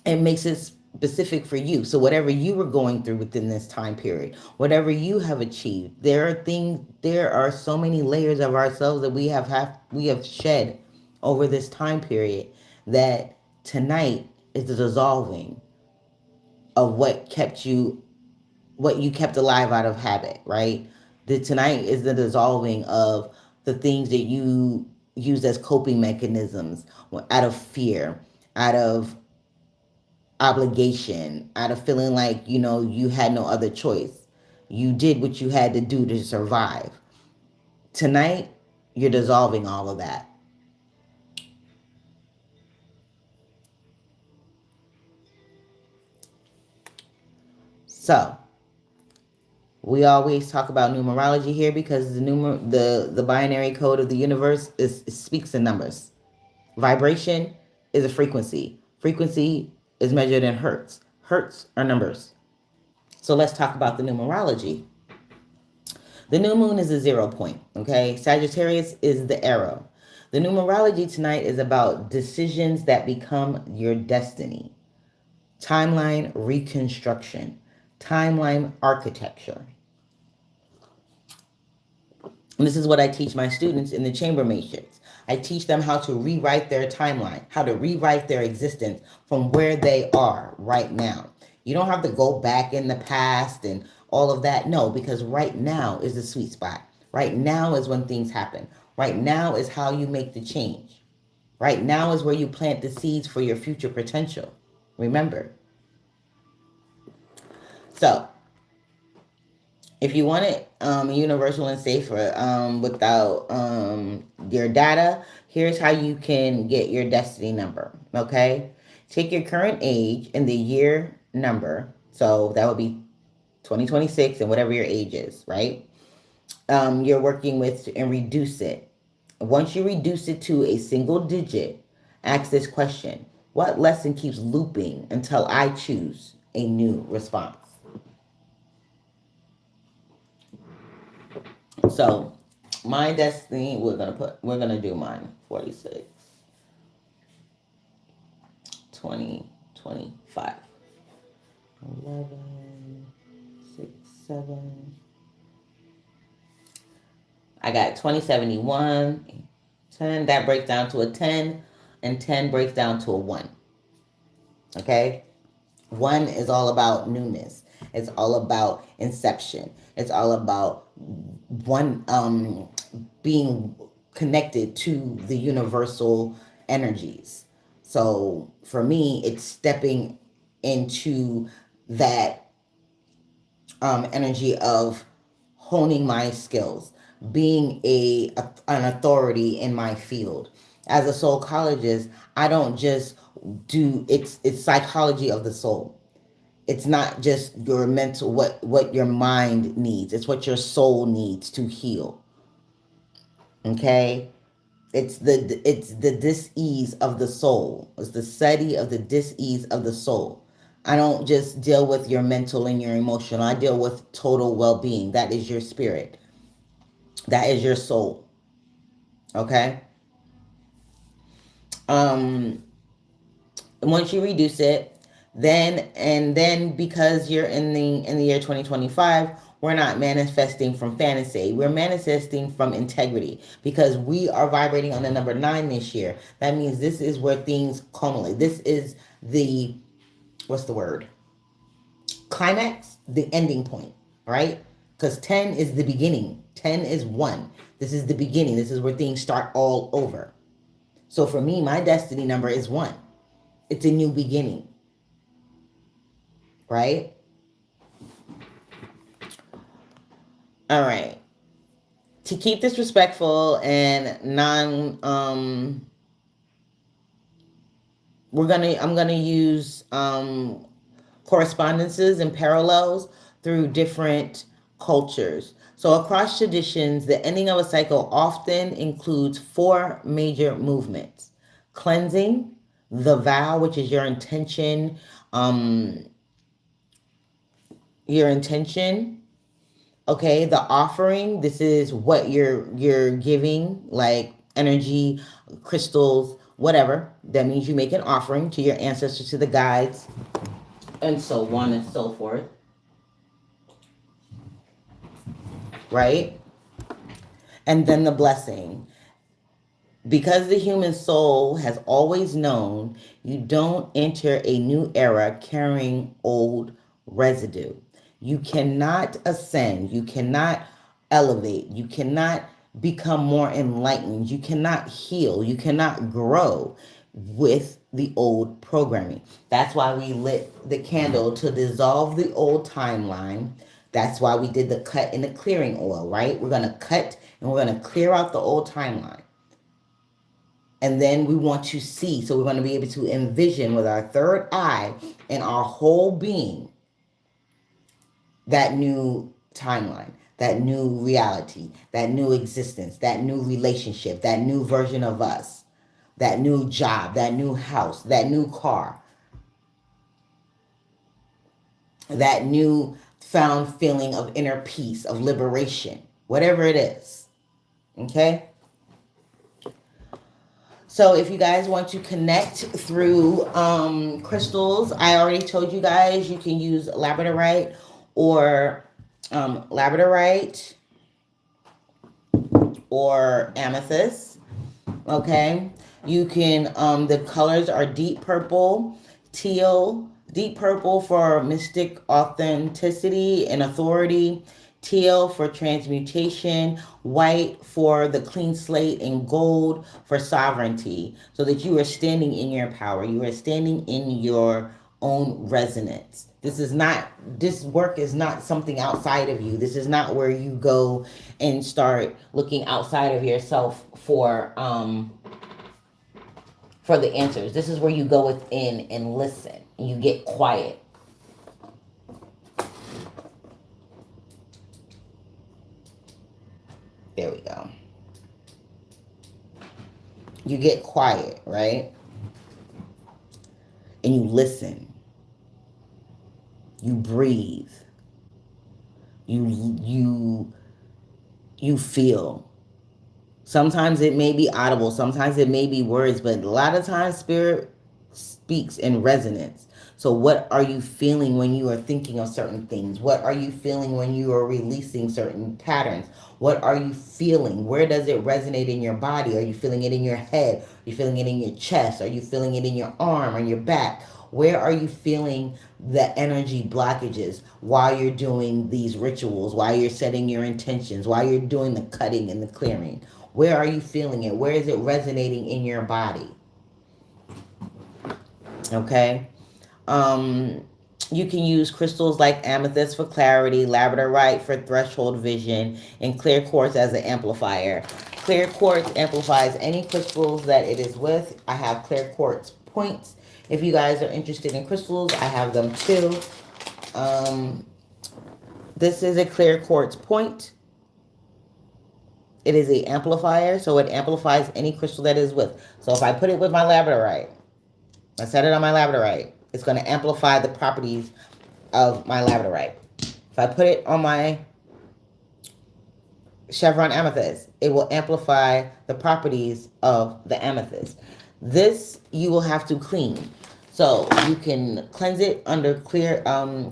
[SPEAKER 1] it makes it specific for you. So whatever you were going through within this time period, whatever you have achieved, there are so many layers of ourselves that we have shed over this time period, that tonight is the dissolving of what you kept alive out of habit, right? Tonight is the dissolving of the things that you use as coping mechanisms out of fear, out of obligation, out of feeling like, you had no other choice. You did what you had to do to survive. Tonight, you're dissolving all of that. So, we always talk about numerology here because the binary code of the universe speaks in numbers. Vibration is a frequency. Frequency is measured in hertz. Hertz are numbers. So let's talk about the numerology. The new moon is a 0 point, okay? Sagittarius is the arrow. The numerology tonight is about decisions that become your destiny. Timeline reconstruction. Timeline architecture. And this is what I teach my students in the Chamber Matrix. I teach them how to rewrite their timeline, how to rewrite their existence from where they are right now. You don't have to go back in the past and all of that. No, because right now is the sweet spot. Right now is when things happen. Right now is how you make the change. Right now is where you plant the seeds for your future potential. Remember. So, if you want it universal and safe without your data, here's how you can get your destiny number, okay? Take your current age and the year number. So that would be 2026 and whatever your age is, right? You're working with, and reduce it. Once you reduce it to a single digit, ask this question: what lesson keeps looping until I choose a new response? So My destiny, we're gonna do mine. 46, 20, 25. 11, 6, 7. I got 2071, 10. That breaks down to a 10, and 10 breaks down to a 1. Okay? 1 is all about newness. It's all about inception. It's all about one being connected to the universal energies. So for me, it's stepping into that energy of honing my skills, being an authority in my field. As a psychologist, I don't just do it's psychology of the soul. It's not just your mental what your mind needs. It's what your soul needs to heal. Okay? It's the dis-ease of the soul. It's the study of the dis-ease of the soul. I don't just deal with your mental and your emotional. I deal with total well-being. That is your spirit. That is your soul. Okay? Um Once you reduce it, then because you're in the year 2025, we're not manifesting from fantasy. We're manifesting from integrity because we are vibrating on the number 9 this year. That means this is where things culminate. This is the, what's the word? Climax, the ending point, right? Because 10 is the beginning. 10 is 1. This is the beginning. This is where things start all over. So for me, my destiny number is 1. It's a new beginning, right? All right. To keep this respectful and non I'm gonna use correspondences and parallels through different cultures. So across traditions, the ending of a cycle often includes 4 major movements: cleansing, the vow, which is um, your intention. Okay, the offering, this is what you're giving, like energy, crystals, whatever. That means you make an offering to your ancestors, to the guides, and so on and so forth, right? And then the blessing. Because the human soul has always known, you don't enter a new era carrying old residue. You cannot ascend. You cannot elevate. You cannot become more enlightened. You cannot heal. You cannot grow with the old programming. That's why we lit the candle to dissolve the old timeline. That's why we did the cut and the clearing oil, right? We're going to cut and we're going to clear out the old timeline. And then we want to see. So we're going to be able to envision with our third eye and our whole being that new timeline, that new reality, that new existence, that new relationship, that new version of us, that new job, that new house, that new car, that new found feeling of inner peace, of liberation, whatever it is. Okay? So if you guys want to connect through crystals, I already told you guys you can use labradorite or labradorite or amethyst. Okay, you can. The colors are deep purple, teal, deep purple for mystic authenticity and authority, teal for transmutation, white for the clean slate, and gold for sovereignty. So that you are standing in your power, you are standing in your own resonance. This work is not something outside of you. This is not where you go and start looking outside of yourself for the answers. This is where you go within and listen. And you get quiet. There we go. You get quiet, right? And you listen. You breathe. You feel. Sometimes it may be audible, sometimes it may be words, but a lot of times spirit speaks in resonance. So what are you feeling when you are thinking of certain things? What are you feeling when you are releasing certain patterns? What are you feeling? Where does it resonate in your body? Are you feeling it in your head? Are you feeling it in your chest? Are you feeling it in your arm or your back? Where are you feeling the energy blockages while you're doing these rituals, while you're setting your intentions, while you're doing the cutting and the clearing? Where are you feeling it? Where is it resonating in your body? Okay. Um, you can use crystals like amethyst for clarity, labradorite for threshold vision, and clear quartz as an amplifier. Clear quartz amplifies any crystals that it is with. I have clear quartz points. If you guys are interested in crystals, I have them too. Um, this is a clear quartz point. It is an amplifier, so it amplifies any crystal that it is with. So if I put it with my labradorite, I set it on my labradorite, it's going to amplify the properties of my labradorite. If I put it on my chevron amethyst, it will amplify the properties of the amethyst. This you will have to clean. So you can cleanse it under clear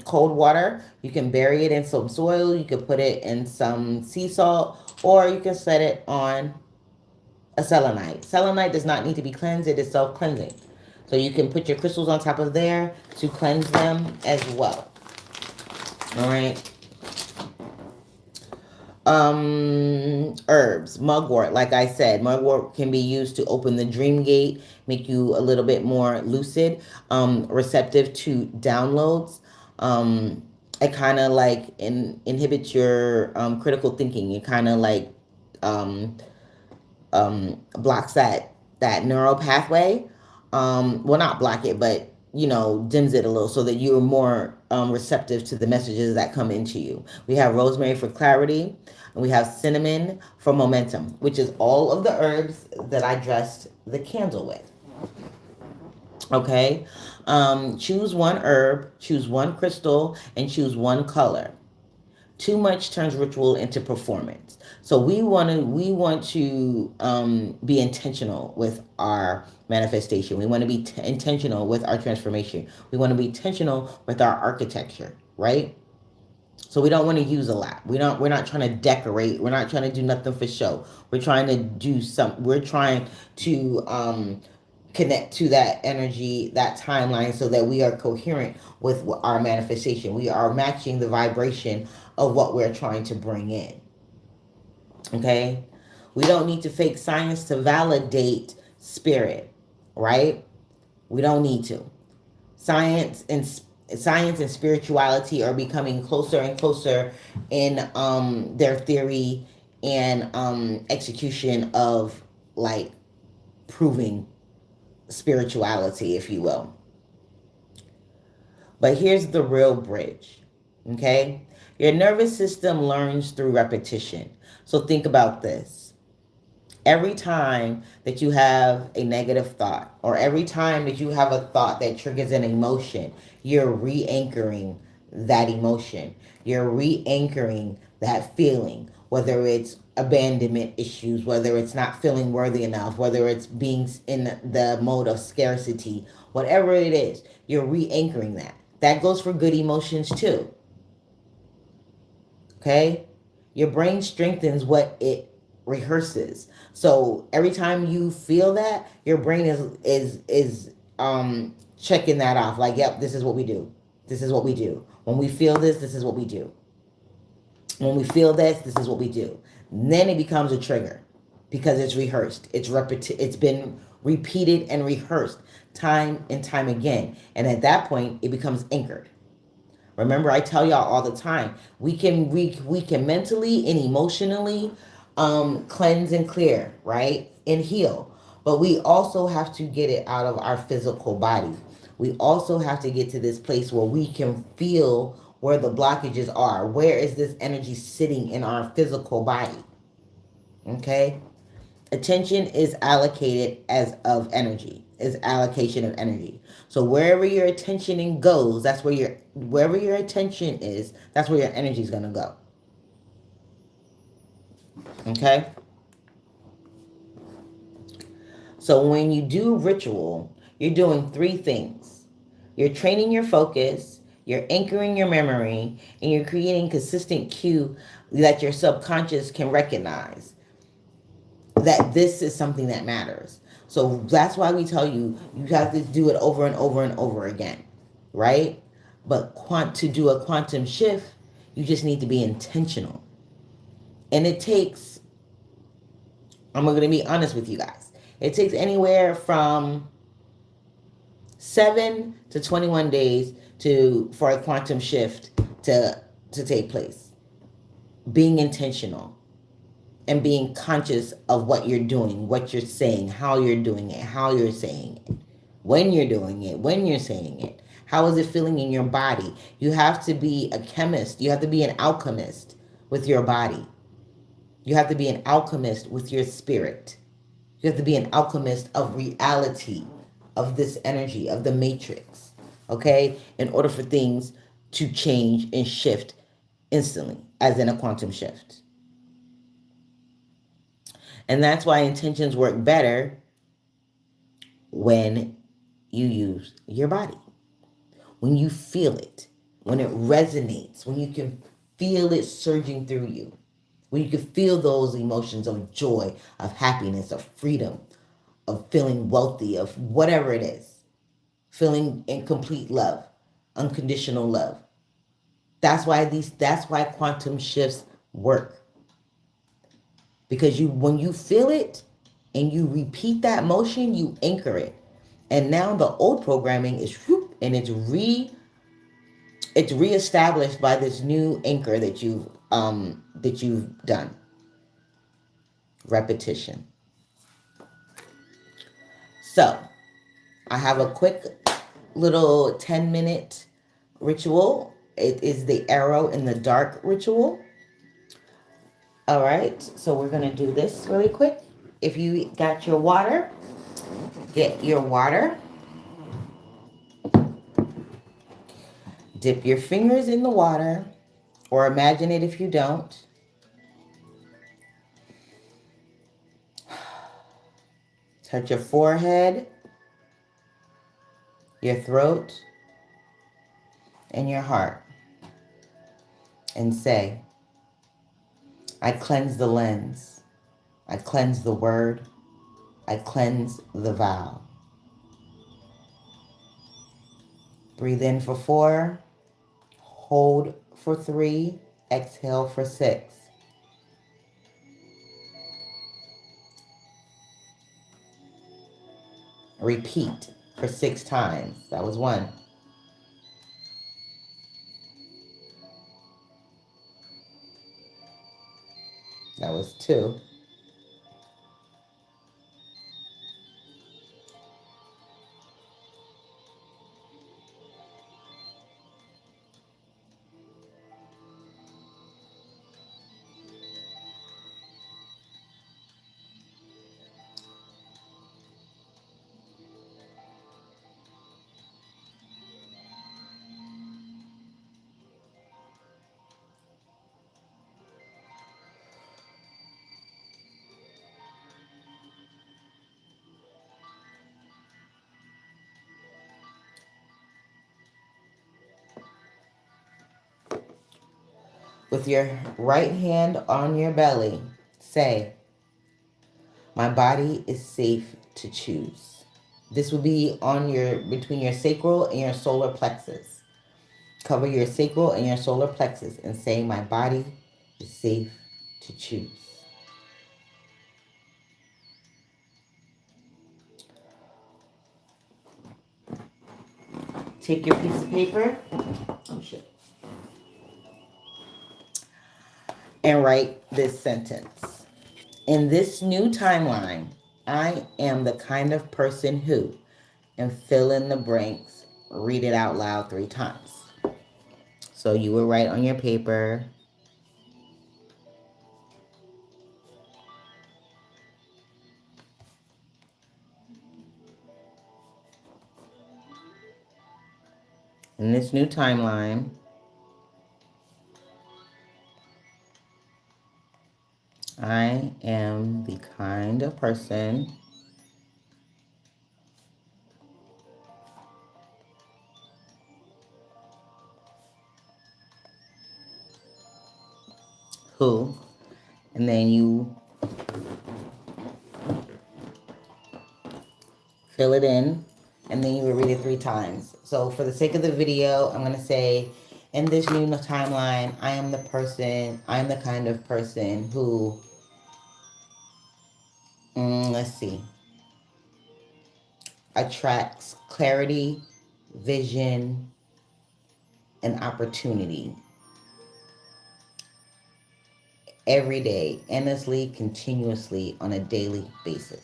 [SPEAKER 1] cold water. You can bury it in some soil. You can put it in some sea salt, or you can set it on a selenite. Selenite does not need to be cleansed. It is self-cleansing. So you can put your crystals on top of there to cleanse them as well. All right. Herbs, mugwort. Like I said, mugwort can be used to open the dream gate, make you a little bit more lucid, receptive to downloads. It kind of like inhibits your critical thinking. It kind of like blocks that neural pathway. Well, not block it, but dims it a little so that you're more receptive to the messages that come into you. We have rosemary for clarity, and we have cinnamon for momentum, which is all of the herbs that I dressed the candle with. Okay, choose one herb, choose one crystal, and choose one color. Too much turns ritual into performance. So we want to be intentional with our manifestation. We want to be intentional with our transformation. We want to be intentional with our architecture, right? So we don't want to use a lot. We're not trying to decorate. We're not trying to do nothing for show. We're trying to do some. We're trying to connect to that energy, that timeline, so that we are coherent with our manifestation. We are matching the vibration of what we're trying to bring in. Okay? We don't need to fake science to validate spirit, right? We don't need to. Science and spirituality are becoming closer and closer in their theory and execution of like proving spirituality, if you will. But here's the real bridge, okay? Your nervous system learns through repetition. So think about this. Every time that you have a negative thought, or every time that you have a thought that triggers an emotion, you're re-anchoring that emotion. You're re-anchoring that feeling, whether it's abandonment issues, whether it's not feeling worthy enough, whether it's being in the mode of scarcity, whatever it is, you're re-anchoring that. That goes for good emotions too. Okay? Your brain strengthens what it rehearses. So every time you feel that, your brain is checking that off. Like, yep, this is what we do. This is what we do. When we feel this is what we do. When we feel this is what we do. And then it becomes a trigger because it's rehearsed. It's been repeated and rehearsed time and time again. And at that point, it becomes anchored. Remember, I tell y'all all the time, we can mentally and emotionally cleanse and clear, right? And heal. But we also have to get it out of our physical body. We also have to get to this place where we can feel where the blockages are. Where is this energy sitting in our physical body? Okay? Attention is allocated as of energy, is allocation of energy. So wherever your attention goes, that's where wherever your attention is, that's where your energy is going to go. Okay? So when you do ritual, you're doing three things. You're training your focus, you're anchoring your memory, and you're creating consistent cue that your subconscious can recognize that this is something that matters. So that's why we tell you you have to do it over and over and over again, right? But to do a quantum shift, you just need to be intentional. And it takes, I'm going to be honest with you guys, it takes anywhere from 7 to 21 days for a quantum shift to take place. Being intentional and being conscious of what you're doing, what you're saying, how you're doing it, how you're saying it, when you're doing it, when you're saying it. How is it feeling in your body? You have to be a chemist. You have to be an alchemist with your body. You have to be an alchemist with your spirit. You have to be an alchemist of reality, of this energy, of the matrix, okay? In order for things to change and shift instantly, as in a quantum shift. And that's why intentions work better when you use your body, when you feel it, when it resonates, when you can feel it surging through you, when you can feel those emotions of joy, of happiness, of freedom, of feeling wealthy, of whatever it is, feeling in complete love, unconditional love. That's why quantum shifts work. Because when you feel it and you repeat that motion, you anchor it. And now the old programming is whoop, and it's reestablished by this new anchor that you've done. Repetition. So I have a quick little 10-minute ritual. It is the arrow in the dark ritual. All right, so we're going to do this really quick. If you got your water, get your water. Dip your fingers in the water, or imagine it if you don't. Touch your forehead, your throat, and your heart. And say, I cleanse the lens. I cleanse the word. I cleanse the vow. Breathe in for 4. Hold for 3. Exhale for 6. Repeat for 6 times. That was 1. That was 2. With your right hand on your belly, say, my body is safe to choose. This will be between your sacral and your solar plexus. Cover your sacral and your solar plexus and say, my body is safe to choose. Take your piece of paper. Oh, shit. And write this sentence. In this new timeline, I am the kind of person who, and fill in the blanks, read it out loud 3 times. So you will write on your paper, in this new timeline, I am the kind of person who, and then you fill it in, and then you will read it 3 times. So for the sake of the video, I'm going to say, in this new timeline, I am the kind of person who, let's see, attracts clarity, vision, and opportunity every day, endlessly, continuously, on a daily basis.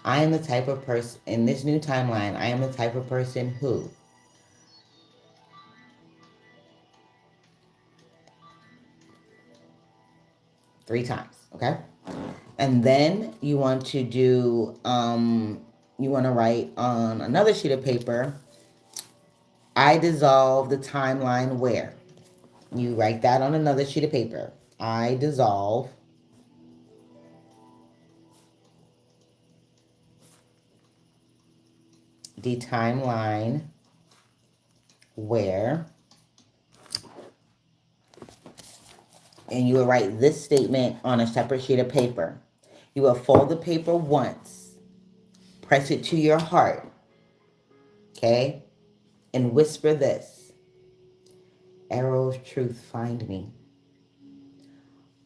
[SPEAKER 1] I am the type of person, in this new timeline, I am the type of person who 3 times, okay? And then you want to do, you want to write on another sheet of paper, I dissolve the timeline where. You write that on another sheet of paper. I dissolve the timeline where, and you will write this statement on a separate sheet of paper. You will fold the paper once, press it to your heart, okay, and whisper this: arrow of truth, find me.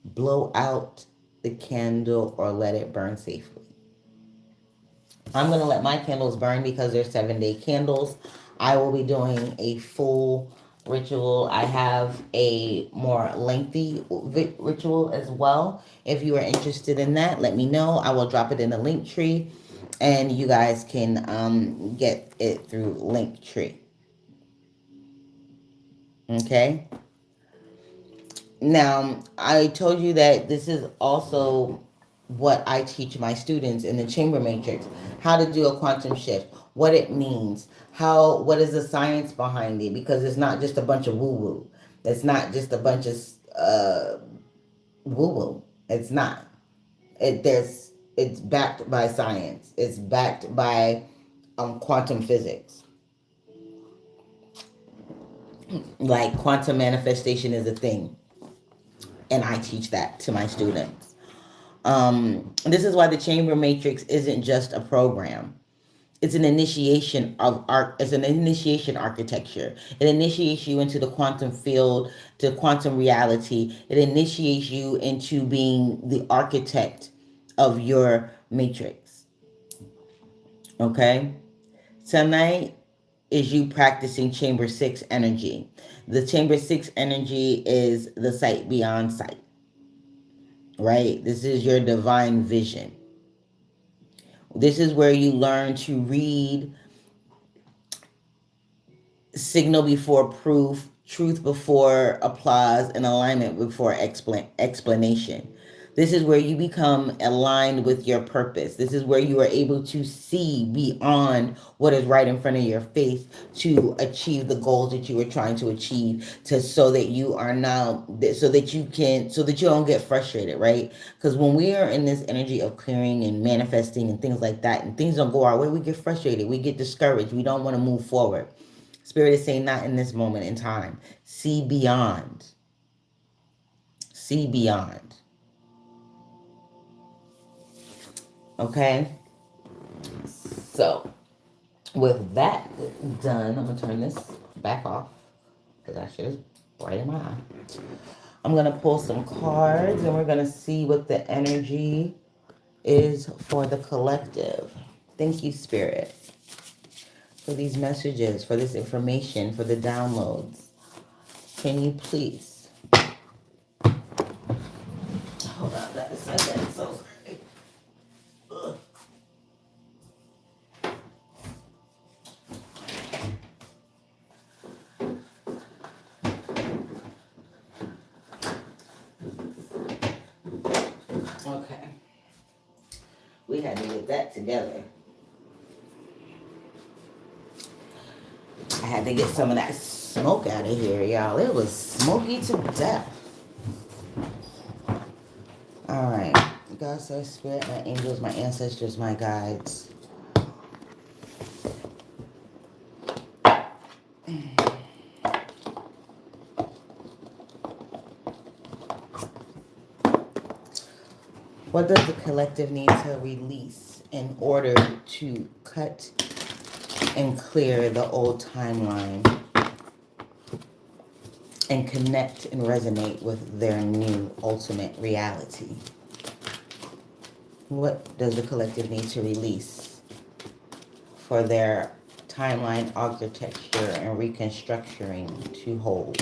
[SPEAKER 1] Blow out the candle or let it burn safely. I'm going to let my candles burn because they're 7-day candles. I will be doing a full ritual. I have a more lengthy ritual as well. If you are interested in that, let me know. I will drop it in the link tree, and you guys can get it through link tree. Okay? Now, I told you that this is also what I teach my students in the chamber matrix, how to do a quantum shift, what it means, what is the science behind it, because it's not just a bunch of woo-woo. It's not just a bunch of woo-woo. It's not. It's backed by science. It's backed by quantum physics. Like, quantum manifestation is a thing. And I teach that to my students. This is why the chamber matrix isn't just a program. It's an initiation of art. It's an initiation architecture. It initiates you into the quantum field, to quantum reality. It initiates you into being the architect of your matrix. Okay? Tonight is you practicing chamber 6 energy. The chamber 6 energy is the sight beyond sight. Right? This is your divine vision. This is where you learn to read, signal before proof, truth before applause, and alignment before explanation. This is where you become aligned with your purpose. This is where you are able to see beyond what is right in front of your face to achieve the goals that you were trying to achieve, so that you are now, so that you don't get frustrated, right? Because when we are in this energy of clearing and manifesting and things like that, and things don't go our way, we get frustrated, we get discouraged, we don't want to move forward. Spirit is saying, not in this moment in time. See beyond. See beyond. Okay? So, with that done, I'm going to turn this back off, because that shit is right in my eye. I'm going to pull some cards, and we're going to see what the energy is for the collective. Thank you, Spirit, for these messages, for this information, for the downloads. Can you please hold on that a second? So sorry. Ugh. Okay. We had to get that together. I had to get some of that smoke out of here, y'all. It was smoky to death. All right. God, so Spirit, my angels, my ancestors, my guides. What does the collective need to release in order to cut and clear the old timeline and connect and resonate with their new ultimate reality? What does the collective need to release for their timeline architecture and reconstructing to hold?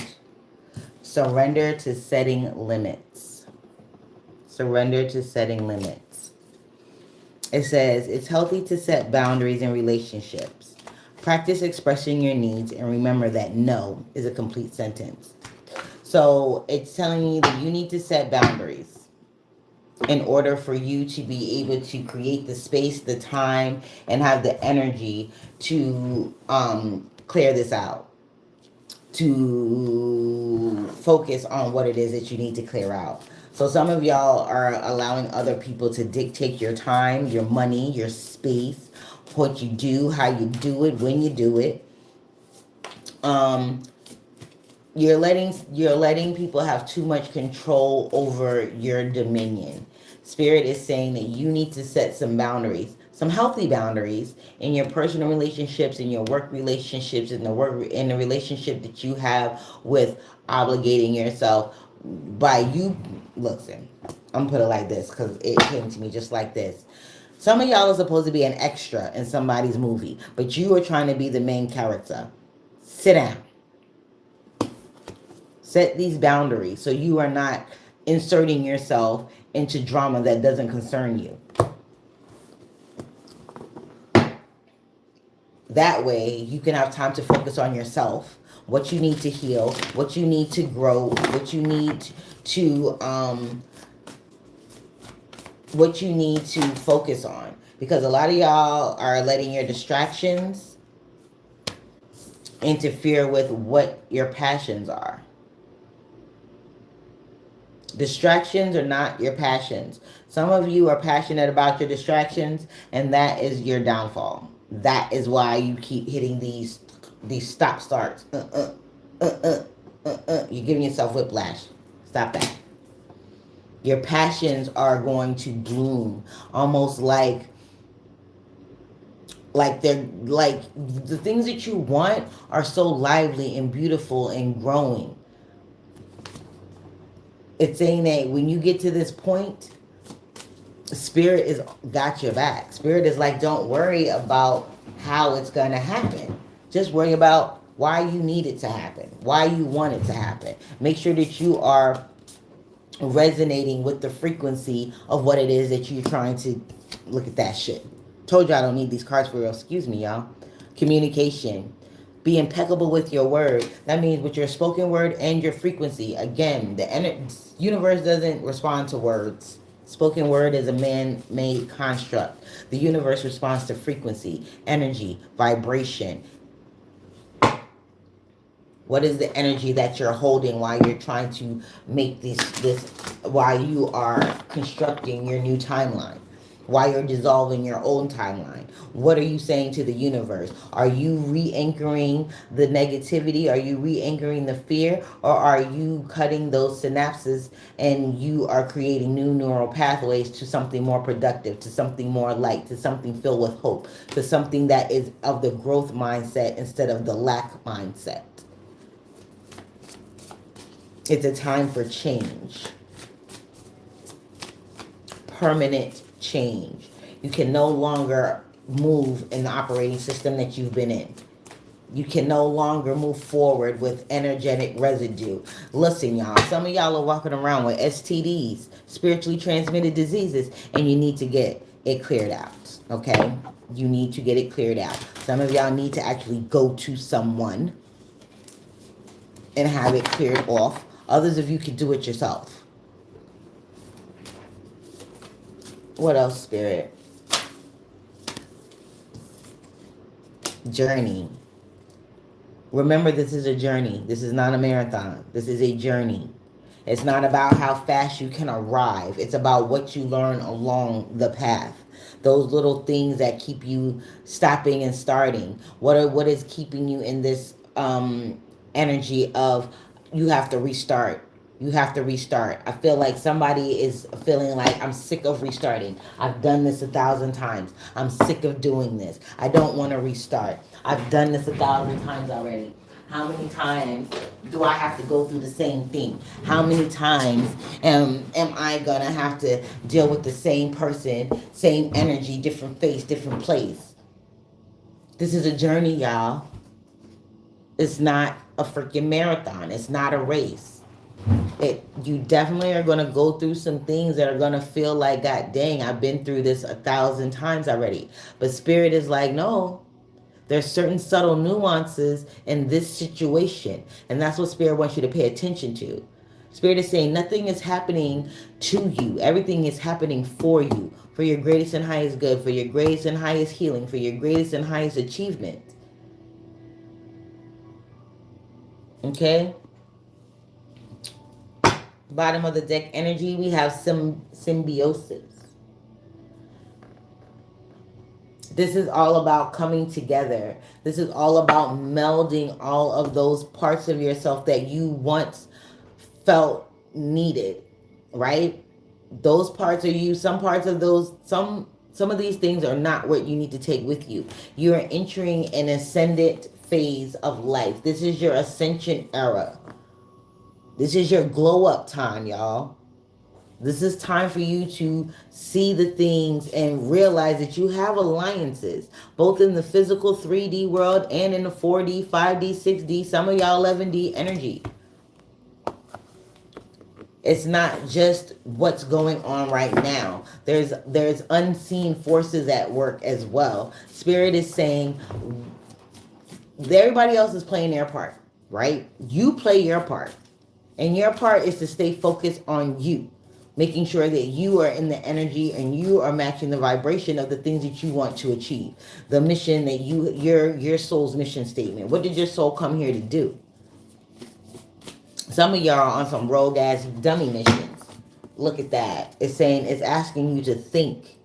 [SPEAKER 1] Surrender to setting limits. Surrender to setting limits. It says it's healthy to set boundaries in relationships. Practice expressing your needs and remember that no is a complete sentence. So it's telling you that you need to set boundaries in order for you to be able to create the space, the time, and have the energy to clear this out, to focus on what it is that you need to clear out. So some of y'all are allowing other people to dictate your time, your money, your space, what you do, how you do it, when you do it. Um, you're letting people have too much control over your dominion. Spirit is saying that you need to set some boundaries, some healthy boundaries in your personal relationships, in your work relationships, in the relationship that you have with obligating yourself by you. Listen, I'm gonna put it like this because it came to me just like this. Some of y'all are supposed to be an extra in somebody's movie, but you are trying to be the main character. Sit down. Set these boundaries so you are not inserting yourself into drama that doesn't concern you. That way, you can have time to focus on yourself, what you need to heal, what you need to grow, what you need to focus on. Because a lot of y'all are letting your distractions interfere with what your passions are. Distractions are not your passions. Some of you are passionate about your distractions, and that is your downfall. That is why you keep hitting these stop starts. You're giving yourself whiplash. Stop that. Your passions are going to bloom almost like they're like the things that you want are so lively and beautiful and growing. It's saying that when you get to this point, Spirit is got your back. Spirit is like, don't worry about how it's going to happen. Just worry about why you need it to happen, why you want it to happen. Make sure that you are resonating with the frequency of what it is that you're trying to look at that shit. Told you I don't need these cards for real. Excuse me, y'all. Communication. Be impeccable with your word. That means with your spoken word and your frequency. Again, the universe doesn't respond to words. Spoken word is a man-made construct. The universe responds to frequency, energy, vibration. What is the energy that you're holding while you're trying to make while you are constructing your new timeline? While you're dissolving your own timeline? What are you saying to the universe? Are you re-anchoring the negativity? Are you re-anchoring the fear? Or are you cutting those synapses and you are creating new neural pathways to something more productive, to something more light, to something filled with hope, to something that is of the growth mindset instead of the lack mindset? It's a time for change. Permanent change. You can no longer move in the operating system that you've been in. You can no longer move forward with energetic residue. Listen, y'all, some of y'all are walking around with STDs, spiritually transmitted diseases, and you need to get it cleared out, okay? You need to get it cleared out. Some of y'all need to actually go to someone and have it cleared off. Others of you can do it yourself. What else, Spirit? Journey. Remember, this is a journey. This is not a marathon. This is a journey. It's not about how fast you can arrive. It's about what you learn along the path. Those little things that keep you stopping and starting. What is keeping you in this energy of you have to restart. You have to restart. I feel like somebody is feeling like, I'm sick of restarting. I've done this 1,000 times. I'm sick of doing this. I don't want to restart. I've done this 1,000 times already. How many times do I have to go through the same thing? How many times am I going to have to deal with the same person, same energy, different face, different place? This is a journey, y'all. It's not a freaking marathon. It's not a race. You definitely are going to go through some things that are going to feel like, God dang, I've been through this 1,000 times already. But Spirit is like, no, there's certain subtle nuances in this situation. And that's what Spirit wants you to pay attention to. Spirit is saying nothing is happening to you. Everything is happening for you, for your greatest and highest good, for your greatest and highest healing, for your greatest and highest achievement. Okay? Bottom of the deck energy, we have some symbiosis. This is all about coming together. This is all about melding all of those parts of yourself that you once felt needed, right? Those parts are you. Some parts of those, some of these things are not what you need to take with you. You are entering an ascendant phase of life. This is your ascension era. This is your glow up time, y'all. This is time for you to see the things and realize that you have alliances, both in the physical 3D world and in the 4D, 5D, 6D, some of y'all 11D energy. It's not just what's going on right now. There's unseen forces at work as well. Spirit is saying everybody else is playing their part, right? You play your part. And your part is to stay focused on you, making sure that you are in the energy and you are matching the vibration of the things that you want to achieve. The mission that your soul's mission statement. What did your soul come here to do? Some of y'all are on some rogue ass dummy missions. Look at that. It's saying, it's asking you to think.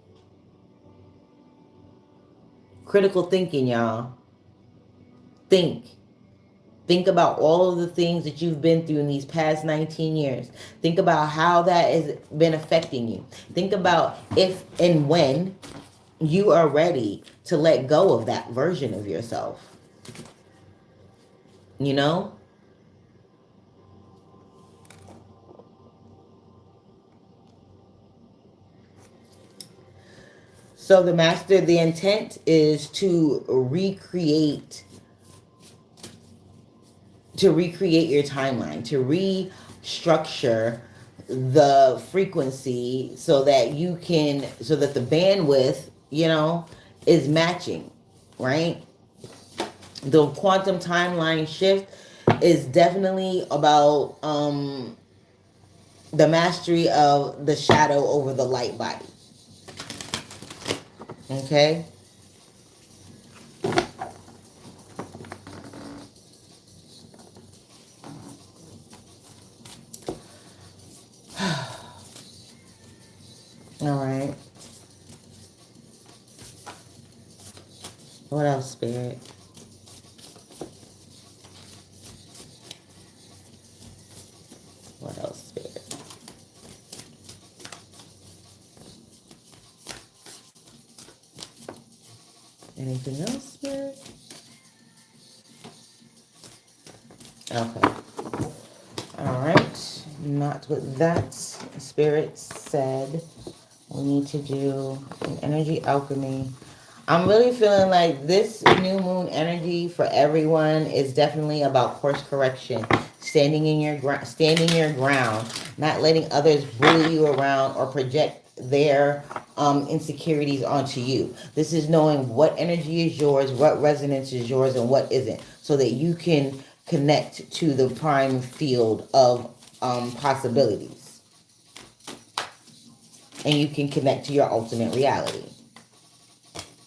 [SPEAKER 1] Critical thinking, y'all. Think. Think about all of the things that you've been through in these past 19 years. Think about how that has been affecting you. Think about if and when you are ready to let go of that version of yourself. You know? So the intent is to recreate your timeline, to restructure the frequency so that the bandwidth, is matching, right? The quantum timeline shift is definitely about the mastery of the shadow over the light body. Okay? All right. What else, Spirit? What else, Spirit? Anything else, Spirit? Okay. All right. Not with that. Spirit said we need to do an energy alchemy. I'm really feeling like this new moon energy for everyone is definitely about course correction, standing your ground, not letting others bully you around or project their insecurities onto you. This is knowing what energy is yours, what resonance is yours, and what isn't, so that you can connect to the prime field of possibilities, and you can connect to your ultimate reality.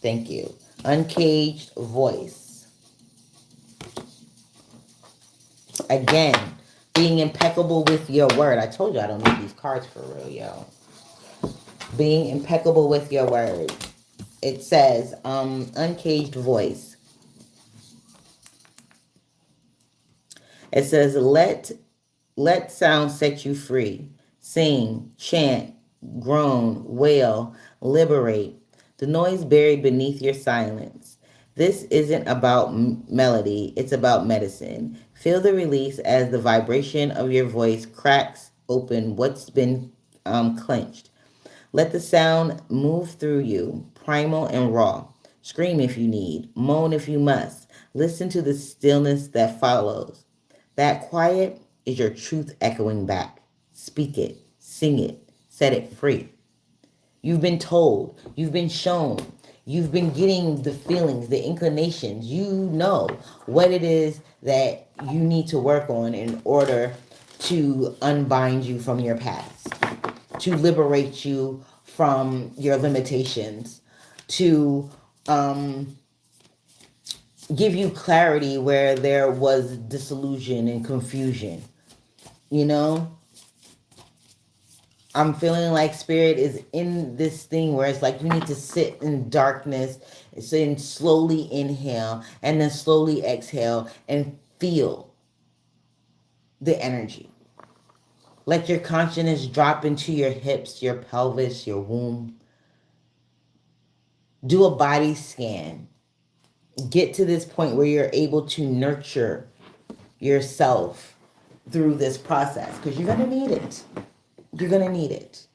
[SPEAKER 1] Thank you. Uncaged voice. Again, being impeccable with your word. I told you I don't need these cards for real, yo. Being impeccable with your word. It says, uncaged voice. It says, let Let sound set you free. Sing, chant, groan, wail, liberate. The noise buried beneath your silence. This isn't about melody, it's about medicine. Feel the release as the vibration of your voice cracks open what's been clenched. Let the sound move through you, primal and raw. Scream if you need, moan if you must. Listen to the stillness that follows. That quiet is your truth echoing back. Speak it, sing it, set it free. You've been told, you've been shown, you've been getting the feelings, the inclinations. You know what it is that you need to work on in order to unbind you from your past, to liberate you from your limitations, to give you clarity where there was disillusion and confusion. You know, I'm feeling like spirit is in this thing where it's like you need to sit in darkness and slowly inhale and then slowly exhale and feel the energy. Let your consciousness drop into your hips, your pelvis, your womb. Do a body scan. Get to this point where you're able to nurture yourself through this process, because you're going to need it. You're going to need it.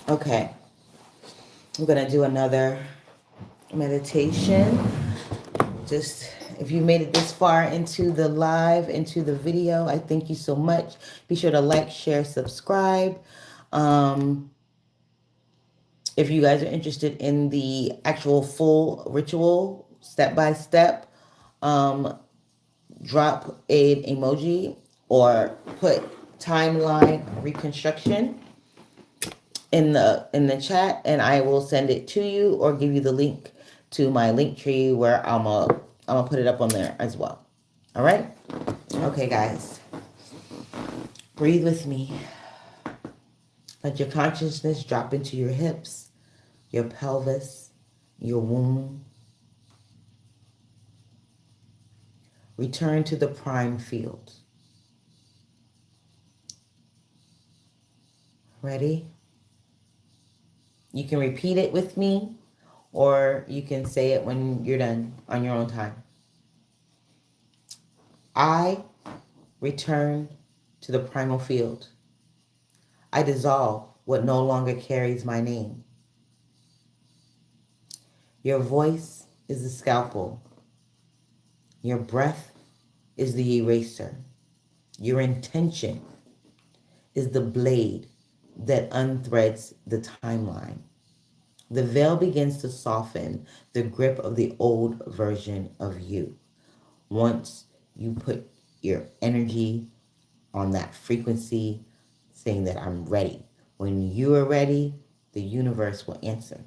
[SPEAKER 1] Okay. I'm going to do another meditation. Just, if you made it this far into the live, into the video, I thank you so much. Be sure to like, share, subscribe. If you guys are interested in the actual full ritual, step-by-step, drop an emoji or put timeline reconstruction in the chat, and I will send it to you or give you the link to my link tree where I'm gonna put it up on there as well. All right? Okay, guys. Breathe with me. Let your consciousness drop into your hips, your pelvis, your womb. Return to the prime field. Ready? You can repeat it with me, or you can say it when you're done on your own time. I return to the primal field. I dissolve what no longer carries my name. Your voice is the scalpel. Your breath is the eraser. Your intention is the blade that unthreads the timeline. The veil begins to soften the grip of the old version of you. Once you put your energy on that frequency, saying that I'm ready. When you are ready, the universe will answer.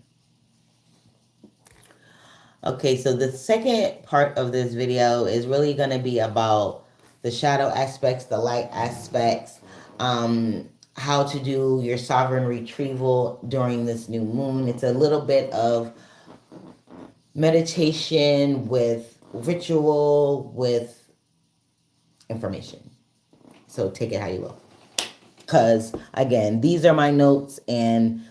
[SPEAKER 1] Okay, so the second part of this video is really going to be about the shadow aspects, the light aspects, how to do your sovereign retrieval during this new moon. It's a little bit of meditation with ritual, with information. So take it how you will. Because, again, these are my notes and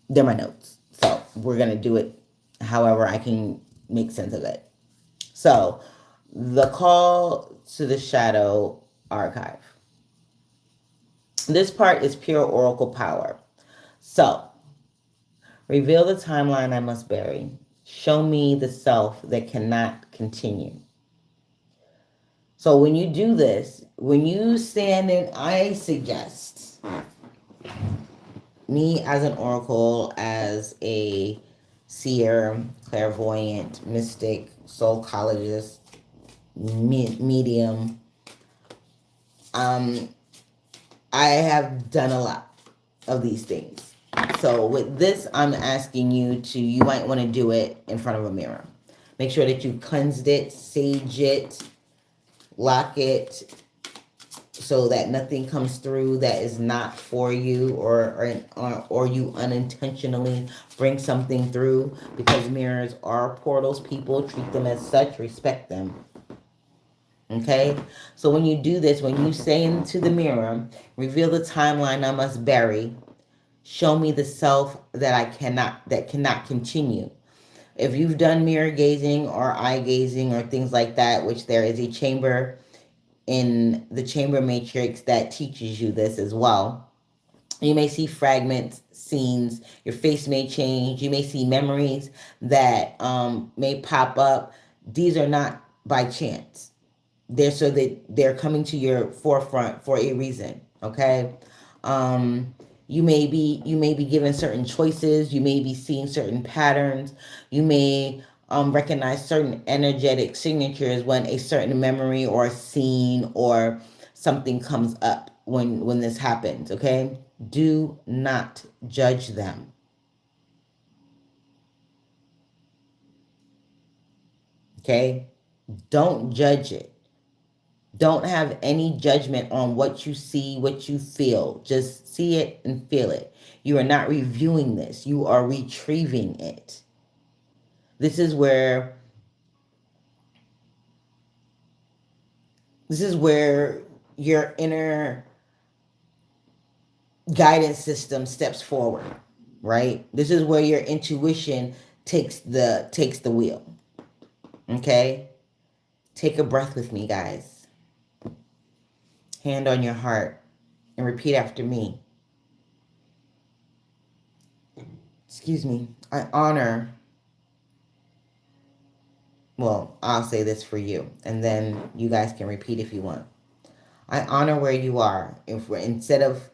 [SPEAKER 1] they're my notes. So we're going to do it however I can make sense of it. So the call to the shadow archive. This part is pure oracle power. So, reveal the timeline I must bury. Show me the self that cannot continue. So when you do this, when you stand in, I suggest me as an oracle, as a seer, clairvoyant, mystic, soulcologist, medium, I have done a lot of these things. So with this, I'm asking you might want to do it in front of a mirror. Make sure that you cleansed it, sage it, lock it, so that nothing comes through that is not for you, or you unintentionally bring something through, because mirrors are portals. People treat them as such, respect them. Okay? So when you do this, when you say into the mirror, reveal the timeline I must bury, show me the self that cannot continue. If you've done mirror gazing or eye gazing or things like that, which there is a chamber in the chamber matrix that teaches you this as well. You may see fragments, scenes, your face may change, you may see memories that may pop up. These are not by chance. They're so that they're coming to your forefront for a reason. Okay. um you may be given certain choices, you may be seeing certain patterns, you may recognize certain energetic signatures when a certain memory or a scene or something comes up when this happens. Okay, do not judge them. Okay, don't judge it. Don't have any judgment on what you see, what you feel. Just see it and feel it. You are not reviewing this, you are retrieving it. This is where your inner guidance system steps forward, right? This is where your intuition takes the wheel. Okay? Take a breath with me, guys. Hand on your heart and repeat after me. Excuse me. I honor, well, I'll say this for you, and then you guys can repeat if you want. I honor where you are. If instead of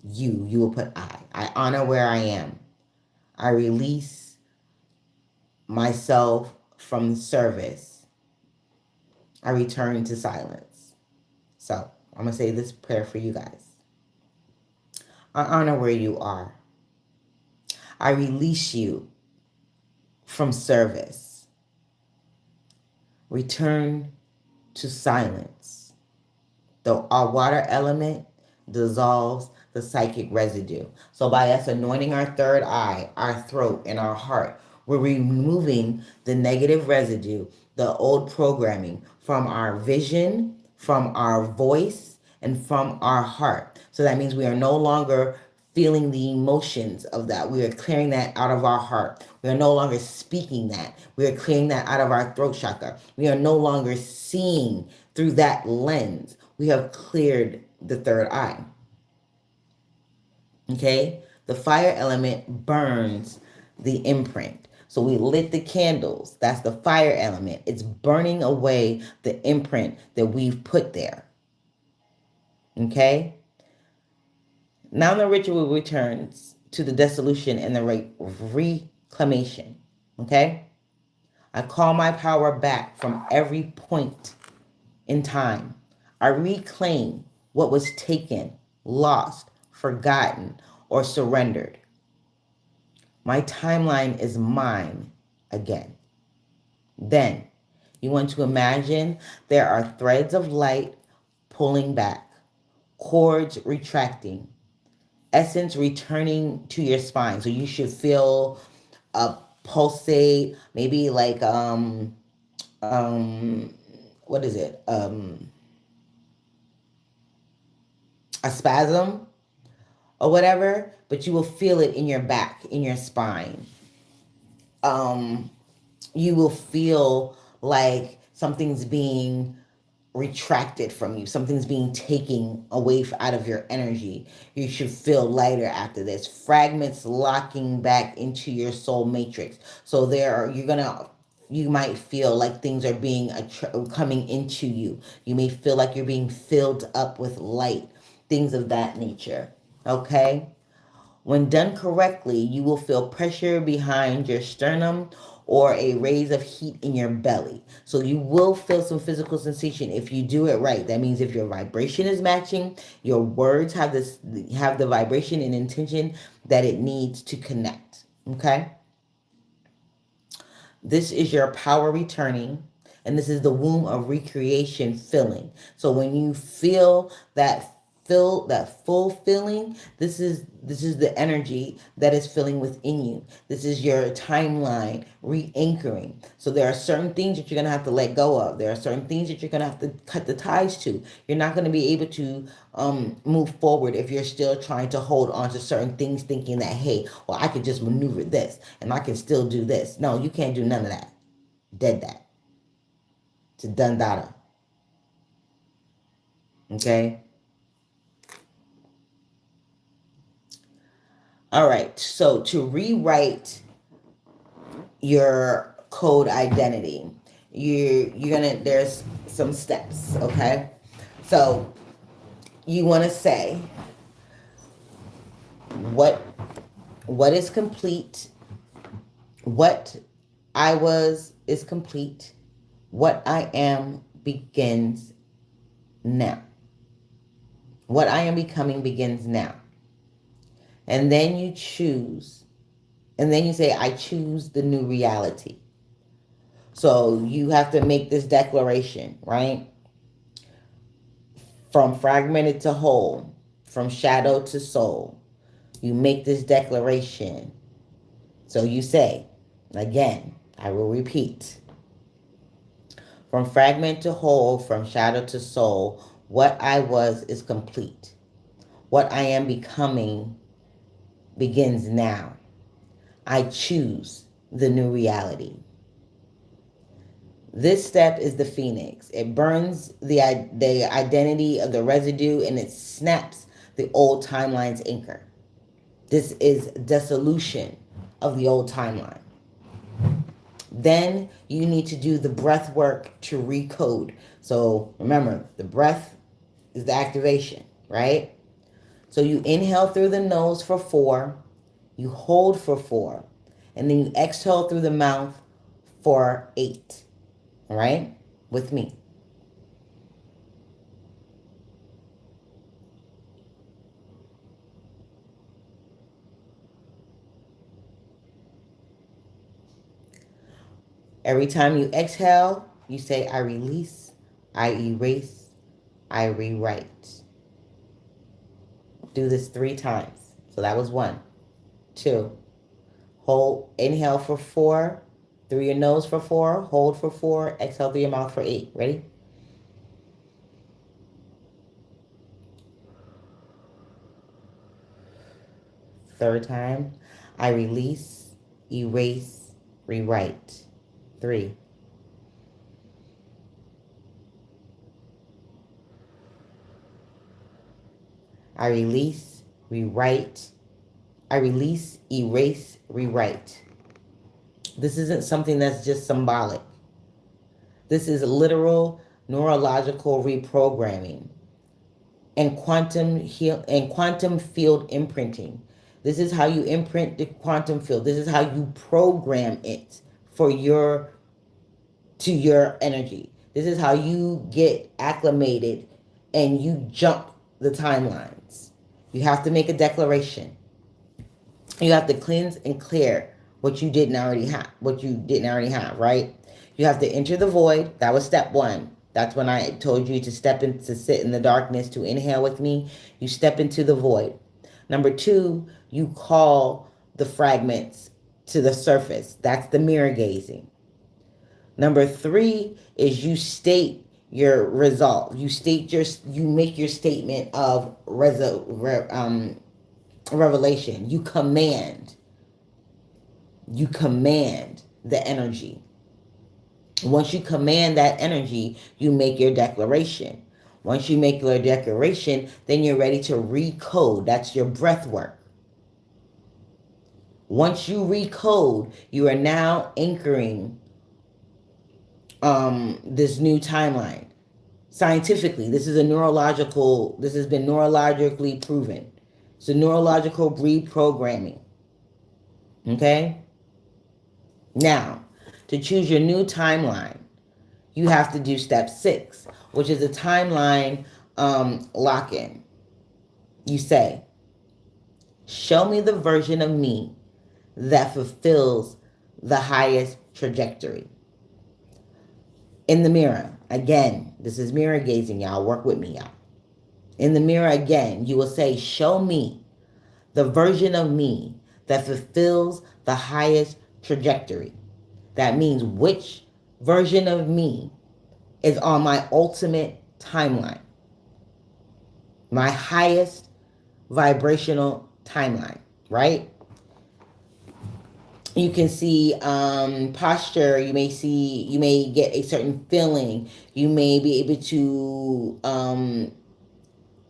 [SPEAKER 1] you will put I. I honor where I am. I release myself from service. I return to silence. So I'm going to say this prayer for you guys. I honor where you are. I release you from service. Return to silence. Our water element dissolves the psychic residue. So by us anointing our third eye, our throat, and our heart, we're removing the negative residue, the old programming from our vision, from our voice, and from our heart. So that means we are no longer feeling the emotions of that. We are clearing that out of our heart. We are no longer speaking that. We are clearing that out of our throat chakra. We are no longer seeing through that lens. We have cleared the third eye. Okay? The fire element burns the imprint. So we lit the candles. That's the fire element. It's burning away the imprint that we've put there. Okay? Now the ritual returns to the dissolution and the reclamation. Okay? I call my power back from every point in time. I reclaim what was taken, lost, forgotten, or surrendered. My timeline is mine again. Then you want to imagine there are threads of light pulling back, cords retracting, essence returning to your spine. So you should feel a pulsate, maybe like what is it? A spasm or whatever, but you will feel it in your back, in your spine. You will feel like something's being retracted from you. Something's being taken away out of your energy. You should feel lighter after this. Fragments locking back into your soul matrix. So you might feel like things are being coming into you. You may feel like you're being filled up with light, things of that nature. Okay? When done correctly, you will feel pressure behind your sternum or a raise of heat in your belly. So you will feel some physical sensation if you do it right. That means if your vibration is matching, your words have the vibration and intention that it needs to connect. Okay? This is your power returning, and this is the womb of recreation filling. So when you feel that full feeling, this is the energy that is filling within you. This is your timeline re-anchoring. So there are certain things that you're going to have to let go of. There are certain things that you're going to have to cut the ties to. You're not going to be able to move forward if you're still trying to hold on to certain things, thinking that, hey, well, I could just maneuver this and I can still do this. No, you can't do none of that. Dead that. It's a done data. Okay? All right. So to rewrite your code identity, you're gonna there's some steps, okay? So you want to say what is complete, what I was is complete, what I am begins now. What I am becoming begins now. And then you choose, and then you say, I choose the new reality. So you have to make this declaration, right? From fragmented to whole, from shadow to soul. You make this declaration. So you say, again, I will repeat. From fragment to whole, from shadow to soul, what I was is complete. What I am becoming begins now. I choose the new reality. This step is the phoenix. It burns the identity of the residue and it snaps the old timeline's anchor. This is dissolution of the old timeline. Then you need to do the breath work to recode. So remember, the breath is the activation, right? So you inhale through the nose for 4, you hold for 4, and then you exhale through the mouth for 8. All right? With me. Every time you exhale, you say, I release, I erase, I rewrite. Do this 3 times. So that was 1. 2. Hold, inhale for 4, through your nose for 4, hold for 4, exhale through your mouth for 8. Ready? Third time, I release, erase, rewrite. 3. I release, rewrite. I release, erase, rewrite. This isn't something that's just symbolic. This is literal neurological reprogramming and quantum field imprinting. This is how you imprint the quantum field. This is how you program it for your energy. This is how you get acclimated and you jump the timelines. You have to make a declaration. You have to cleanse and clear what you didn't already have, right? You have to enter the void. That was step 1. That's when I told you to sit in the darkness, to inhale with me. You step into the void. Number 2, you call the fragments to the surface. That's the mirror gazing. Number 3 is you state your resolve. You make your statement of revelation. You command the energy. Once you command that energy, you make your declaration. Once you make your declaration, then you're ready to recode. That's your breath work. Once you recode, you are now anchoring this new timeline. Scientifically, this has been neurologically proven. It's a neurological reprogramming. Okay? Now, to choose your new timeline, you have to do step 6, which is a timeline lock-in. You say, show me the version of me that fulfills the highest trajectory. In the mirror. Again, this is mirror gazing, y'all. Work with me, y'all. In the mirror again, you will say, show me the version of me that fulfills the highest trajectory. That means which version of me is on my ultimate timeline, my highest vibrational timeline, right? You can see posture. You may get a certain feeling. You may be able to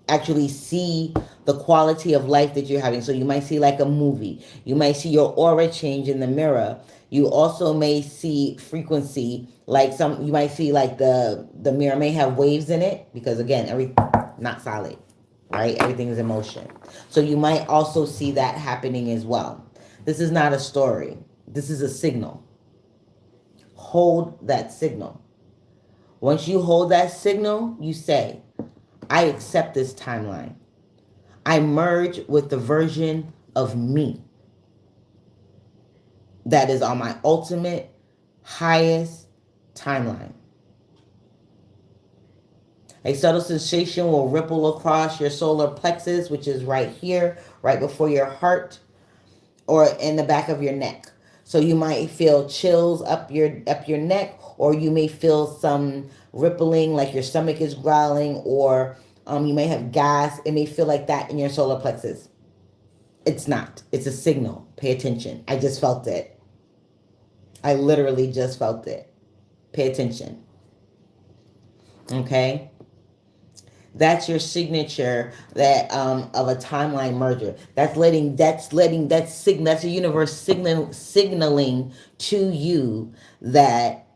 [SPEAKER 1] actually see the quality of life that you're having. So you might see like a movie. You might see your aura change in the mirror. You also may see frequency, like you might see like the mirror may have waves in it, because again, not solid, right? Everything is in motion. So you might also see that happening as well. This is not a story. This is a signal. Hold that signal. Once you hold that signal, you say, I accept this timeline. I merge with the version of me that is on my ultimate, highest timeline. A subtle sensation will ripple across your solar plexus, which is right here, right before your heart, or in the back of your neck. So you might feel chills up your neck, or you may feel some rippling, like your stomach is growling, or you may have gas. It may feel like that in your solar plexus. It's not. It's a signal. Pay attention. I just felt it. I literally just felt it. Pay attention. Okay? That's your signature that of a timeline merger. That's the universe signaling to you that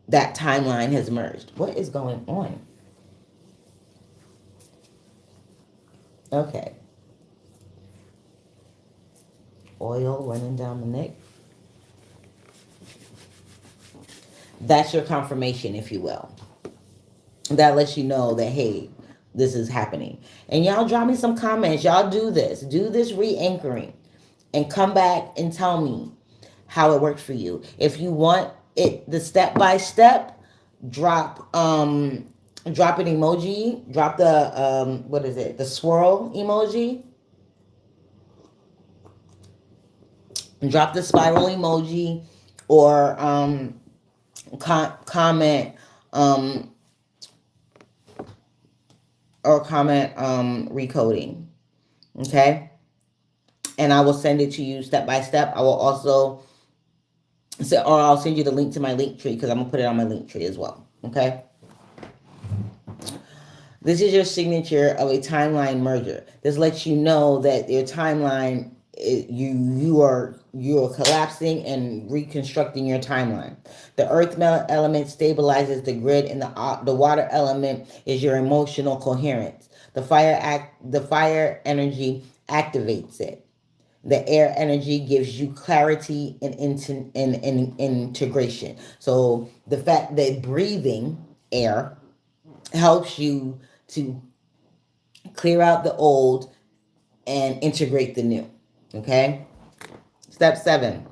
[SPEAKER 1] that timeline has merged. What is going on? Okay. Oil running down the neck. That's your confirmation, if you will. That lets you know that, hey, this is happening. And y'all drop me some comments. Y'all do this re-anchoring, and come back and tell me how it worked for you. If you want it the step by step, drop an emoji, drop the what is it, the swirl emoji, drop the spiral emoji, or comment recoding. Okay, and I will send it to you step by step. I will also or I'll send you the link to my link tree, because I'm gonna put it on my link tree as well. Okay, this is your signature of a timeline merger. This lets you know that your timeline, you are collapsing and reconstructing your timeline. The earth element stabilizes the grid, and the water element is your emotional coherence. The fire energy activates it. The air energy gives you clarity and integration. So the fact that breathing air helps you to clear out the old and integrate the new. Okay? Step 7.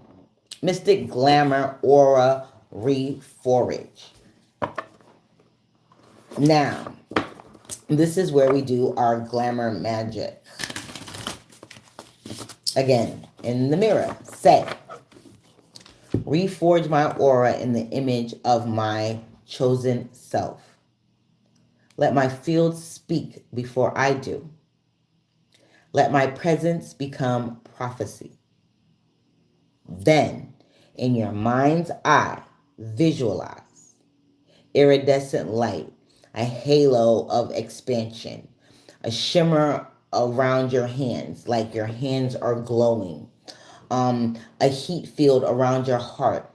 [SPEAKER 1] Mystic Glamour Aura Reforage. Now, this is where we do our glamour magic. Again, in the mirror, say, reforge my aura in the image of my chosen self. Let my field speak before I do. Let my presence become prophecy. Then, in your mind's eye, visualize iridescent light, a halo of expansion, a shimmer around your hands, like your hands are glowing, a heat field around your heart,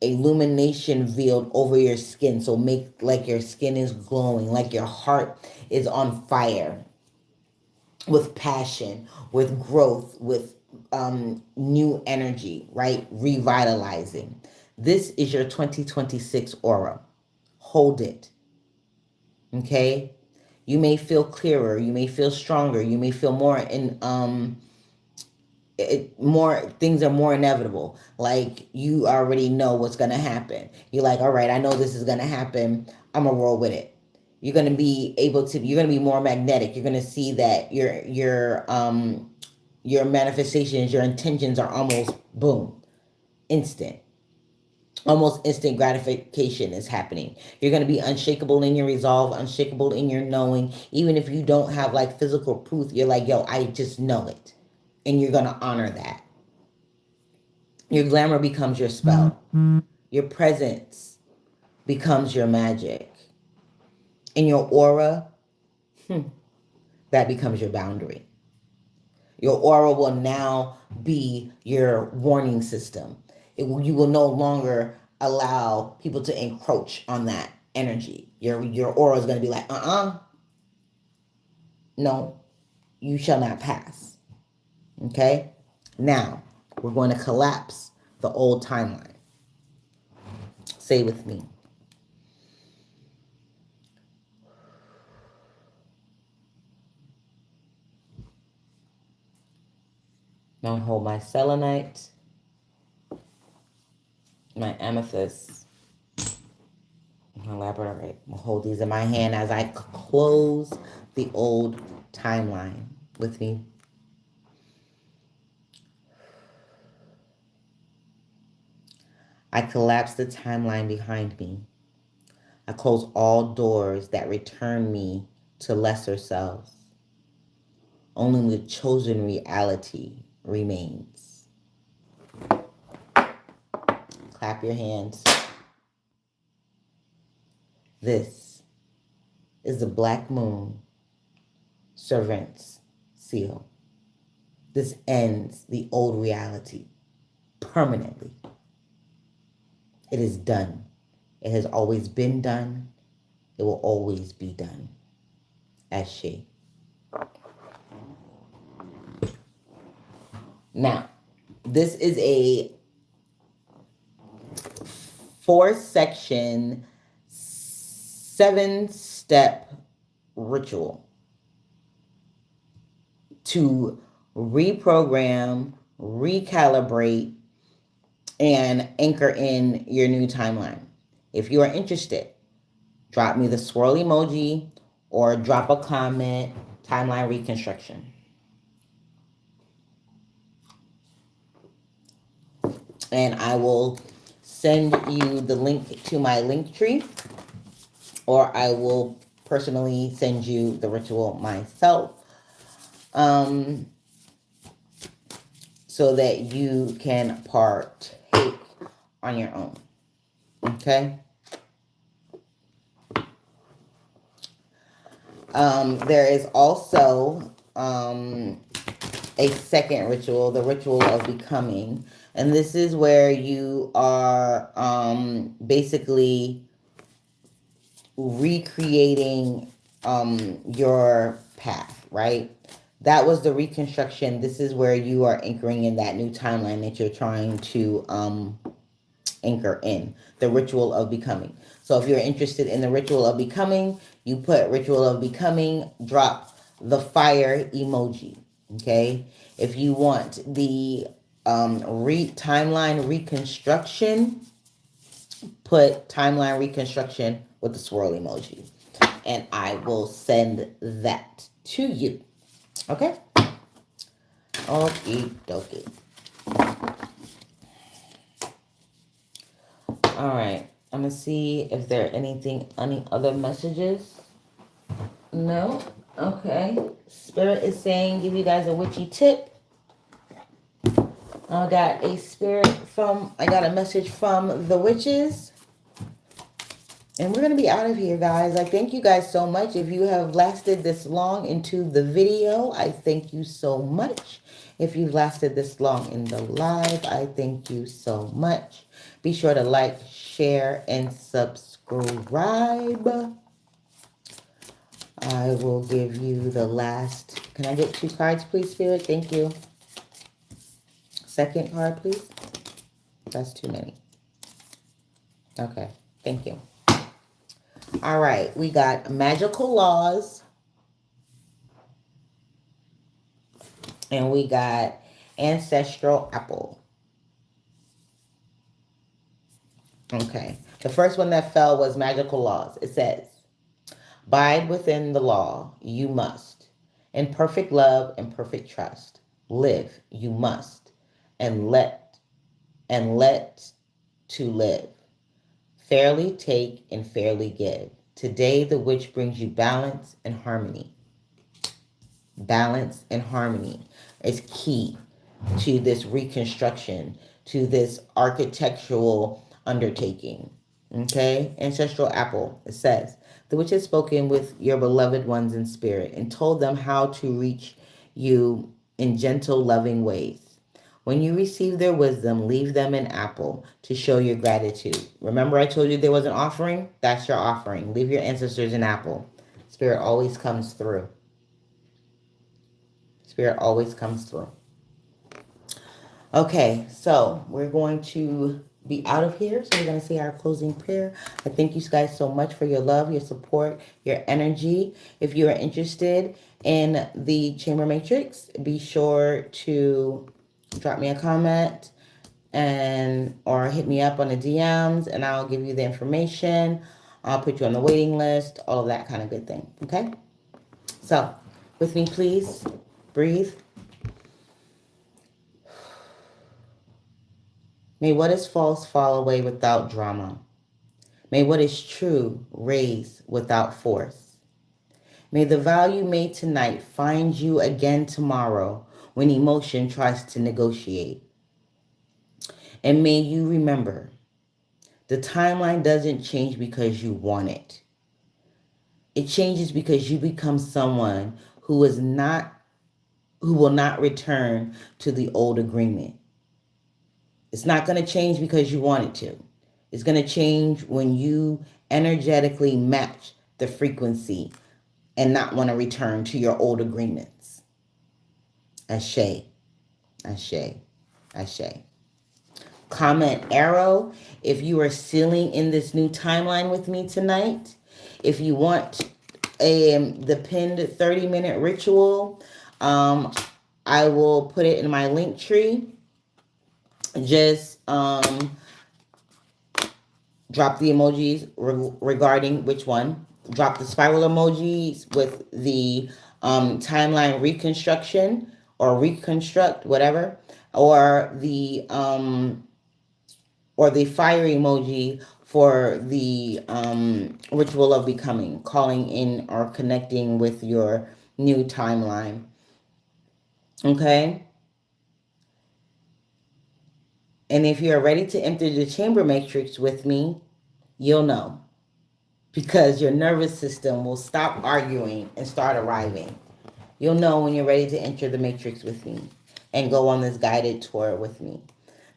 [SPEAKER 1] illumination veiled over your skin. So make like your skin is glowing, like your heart is on fire with passion, with growth, with new energy, right? Revitalizing. This is your 2026 aura. Hold it. Okay? You may feel clearer, you may feel stronger, you may feel more more things are more inevitable. Like you already know what's gonna happen. You're like, all right, I know this is gonna happen. I'm gonna roll with it. You're going to be able to, you're going to be more magnetic. You're going to see that your manifestations, your intentions are almost boom, instant. Almost instant gratification is happening. You're going to be unshakable in your resolve, unshakable in your knowing. Even if you don't have like physical proof, you're like, yo, I just know it. And you're going to honor that. Your glamour becomes your spell. Your presence becomes your magic. And your aura, that becomes your boundary. Your aura will now be your warning system. You will no longer allow people to encroach on that energy. Your aura is going to be like, no, you shall not pass. Okay? Now, we're going to collapse the old timeline. Say with me. Now hold my selenite, my amethyst, my labradorite. I'll hold these in my hand as I close the old timeline with me. I collapse the timeline behind me. I close all doors that return me to lesser selves. Only the chosen reality remains. Clap your hands. This is the Black Moon Servant's Seal. This ends the old reality permanently. It is done. It has always been done. It will always be done. Ashe. Now, this is a 4-section, 7-step ritual to reprogram, recalibrate, and anchor in your new timeline. If you are interested, drop me the swirl emoji or drop a comment, timeline reconstruction. And I will send you the link to my link tree, or I will personally send you the ritual myself, so that you can partake on your own. Okay? There is also a second ritual, the ritual of becoming. And this is where you are basically recreating your path, right? That was the reconstruction. This is where you are anchoring in that new timeline that you're trying to anchor in, the ritual of becoming. So if you're interested in the ritual of becoming, you put ritual of becoming, drop the fire emoji. Okay. If you want the timeline reconstruction, put timeline reconstruction with the swirl emoji, and I will send that to you. Okay. Okie dokie. All right. I'm gonna see if there are any other messages. No. Okay. Spirit is saying, give you guys a witchy tip. I got a message from the witches. And we're going to be out of here, guys. I thank you guys so much. If you have lasted this long into the video, I thank you so much. If you've lasted this long in the live, I thank you so much. Be sure to like, share, and subscribe. I will give you the last. Can I get 2 cards, please, Spirit? Thank you. Second card, please. That's too many. Okay. Thank you. All right. We got magical laws. And we got ancestral apple. Okay. The first one that fell was magical laws. It says, Bide within the law, you must. In perfect love and perfect trust. Live, you must. And let to live. Fairly take and fairly give. Today the which brings you balance and harmony. Balance and harmony is key to this reconstruction, to this architectural undertaking. Okay? Ancestral Apple, it says, the witch has spoken with your beloved ones in spirit and told them how to reach you in gentle, loving ways. When you receive their wisdom, leave them an apple to show your gratitude. Remember I told you there was an offering? That's your offering. Leave your ancestors an apple. Spirit always comes through. Spirit always comes through. Okay, so we're going to be out of here. So we're going to say our closing prayer. I thank you guys so much for your love, your support, your energy. If you are interested in the Chamber Matrix, be sure to drop me a comment or hit me up on the DMs, and I'll give you the information. I'll put you on the waiting list, all of that kind of good thing. Okay? So, with me, please. Breathe. May what is false fall away without drama. May what is true raise without force. May the vow you made tonight find you again tomorrow when emotion tries to negotiate. And may you remember, the timeline doesn't change because you want it. It changes because you become someone who will not return to the old agreement. It's not going to change because you want it to. It's going to change when you energetically match the frequency and not want to return to your old agreements. Ashe, ashe, ashe. Comment arrow if you are sealing in this new timeline with me tonight. If you want the pinned 30-minute ritual, I will put it in my link tree. Just drop the emojis regarding which one. Drop the spiral emojis with the timeline reconstruction or reconstruct, whatever, or the fire emoji for the ritual of becoming, calling in or connecting with your new timeline. Okay? And if you're ready to enter the chamber matrix with me, you'll know. Because your nervous system will stop arguing and start arriving. You'll know when you're ready to enter the matrix with me and go on this guided tour with me.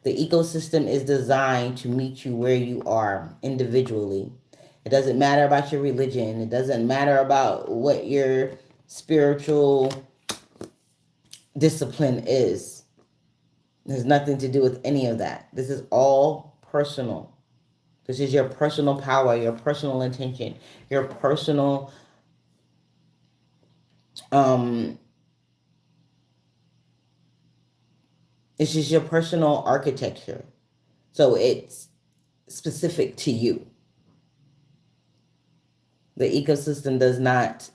[SPEAKER 1] The ecosystem is designed to meet you where you are individually. It doesn't matter about your religion. It doesn't matter about what your spiritual discipline is. It has nothing to do with any of that. This is all personal. This is your personal power, your personal intention, your personal it's just your personal architecture. So it's specific to you. The ecosystem does not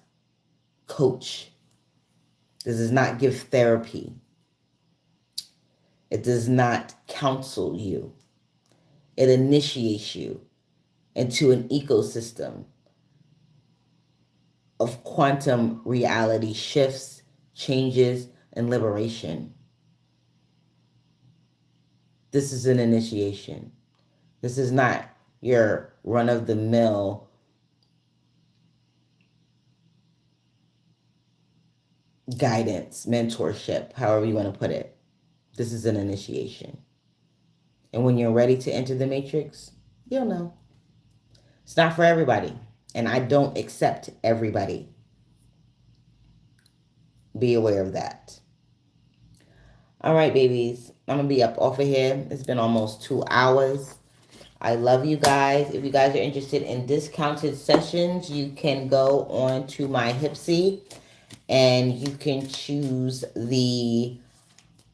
[SPEAKER 1] coach. This does not give therapy. It does not counsel you. It initiates you into an ecosystem of quantum reality shifts, changes, and liberation. This is an initiation. This is not your run-of-the-mill guidance, mentorship, however you want to put it. This is an initiation. And when you're ready to enter the matrix, you'll know. It's not for everybody. And I don't accept everybody. Be aware of that. All right, babies. I'm going to be up off of here. It's been almost 2 hours. I love you guys. If you guys are interested in discounted sessions, you can go on to my Hipsy and you can choose the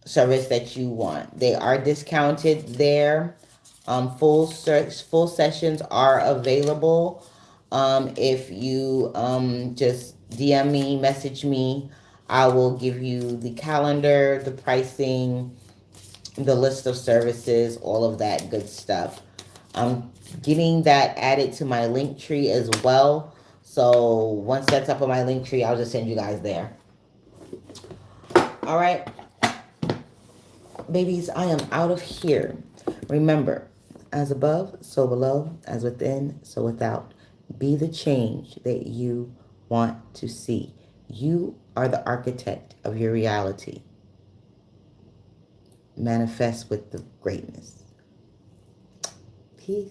[SPEAKER 1] service that you want. They are discounted there. Full sessions are available. If you just DM me, message me, I will give you the calendar, the pricing, the list of services, all of that good stuff. I'm getting that added to my link tree as well. So once that's up on my link tree, I'll just send you guys there. All right, babies, I am out of here. Remember, as above, so below, as within, so without. Be the change that you want to see. You are the architect of your reality. Manifest with the greatness. Peace.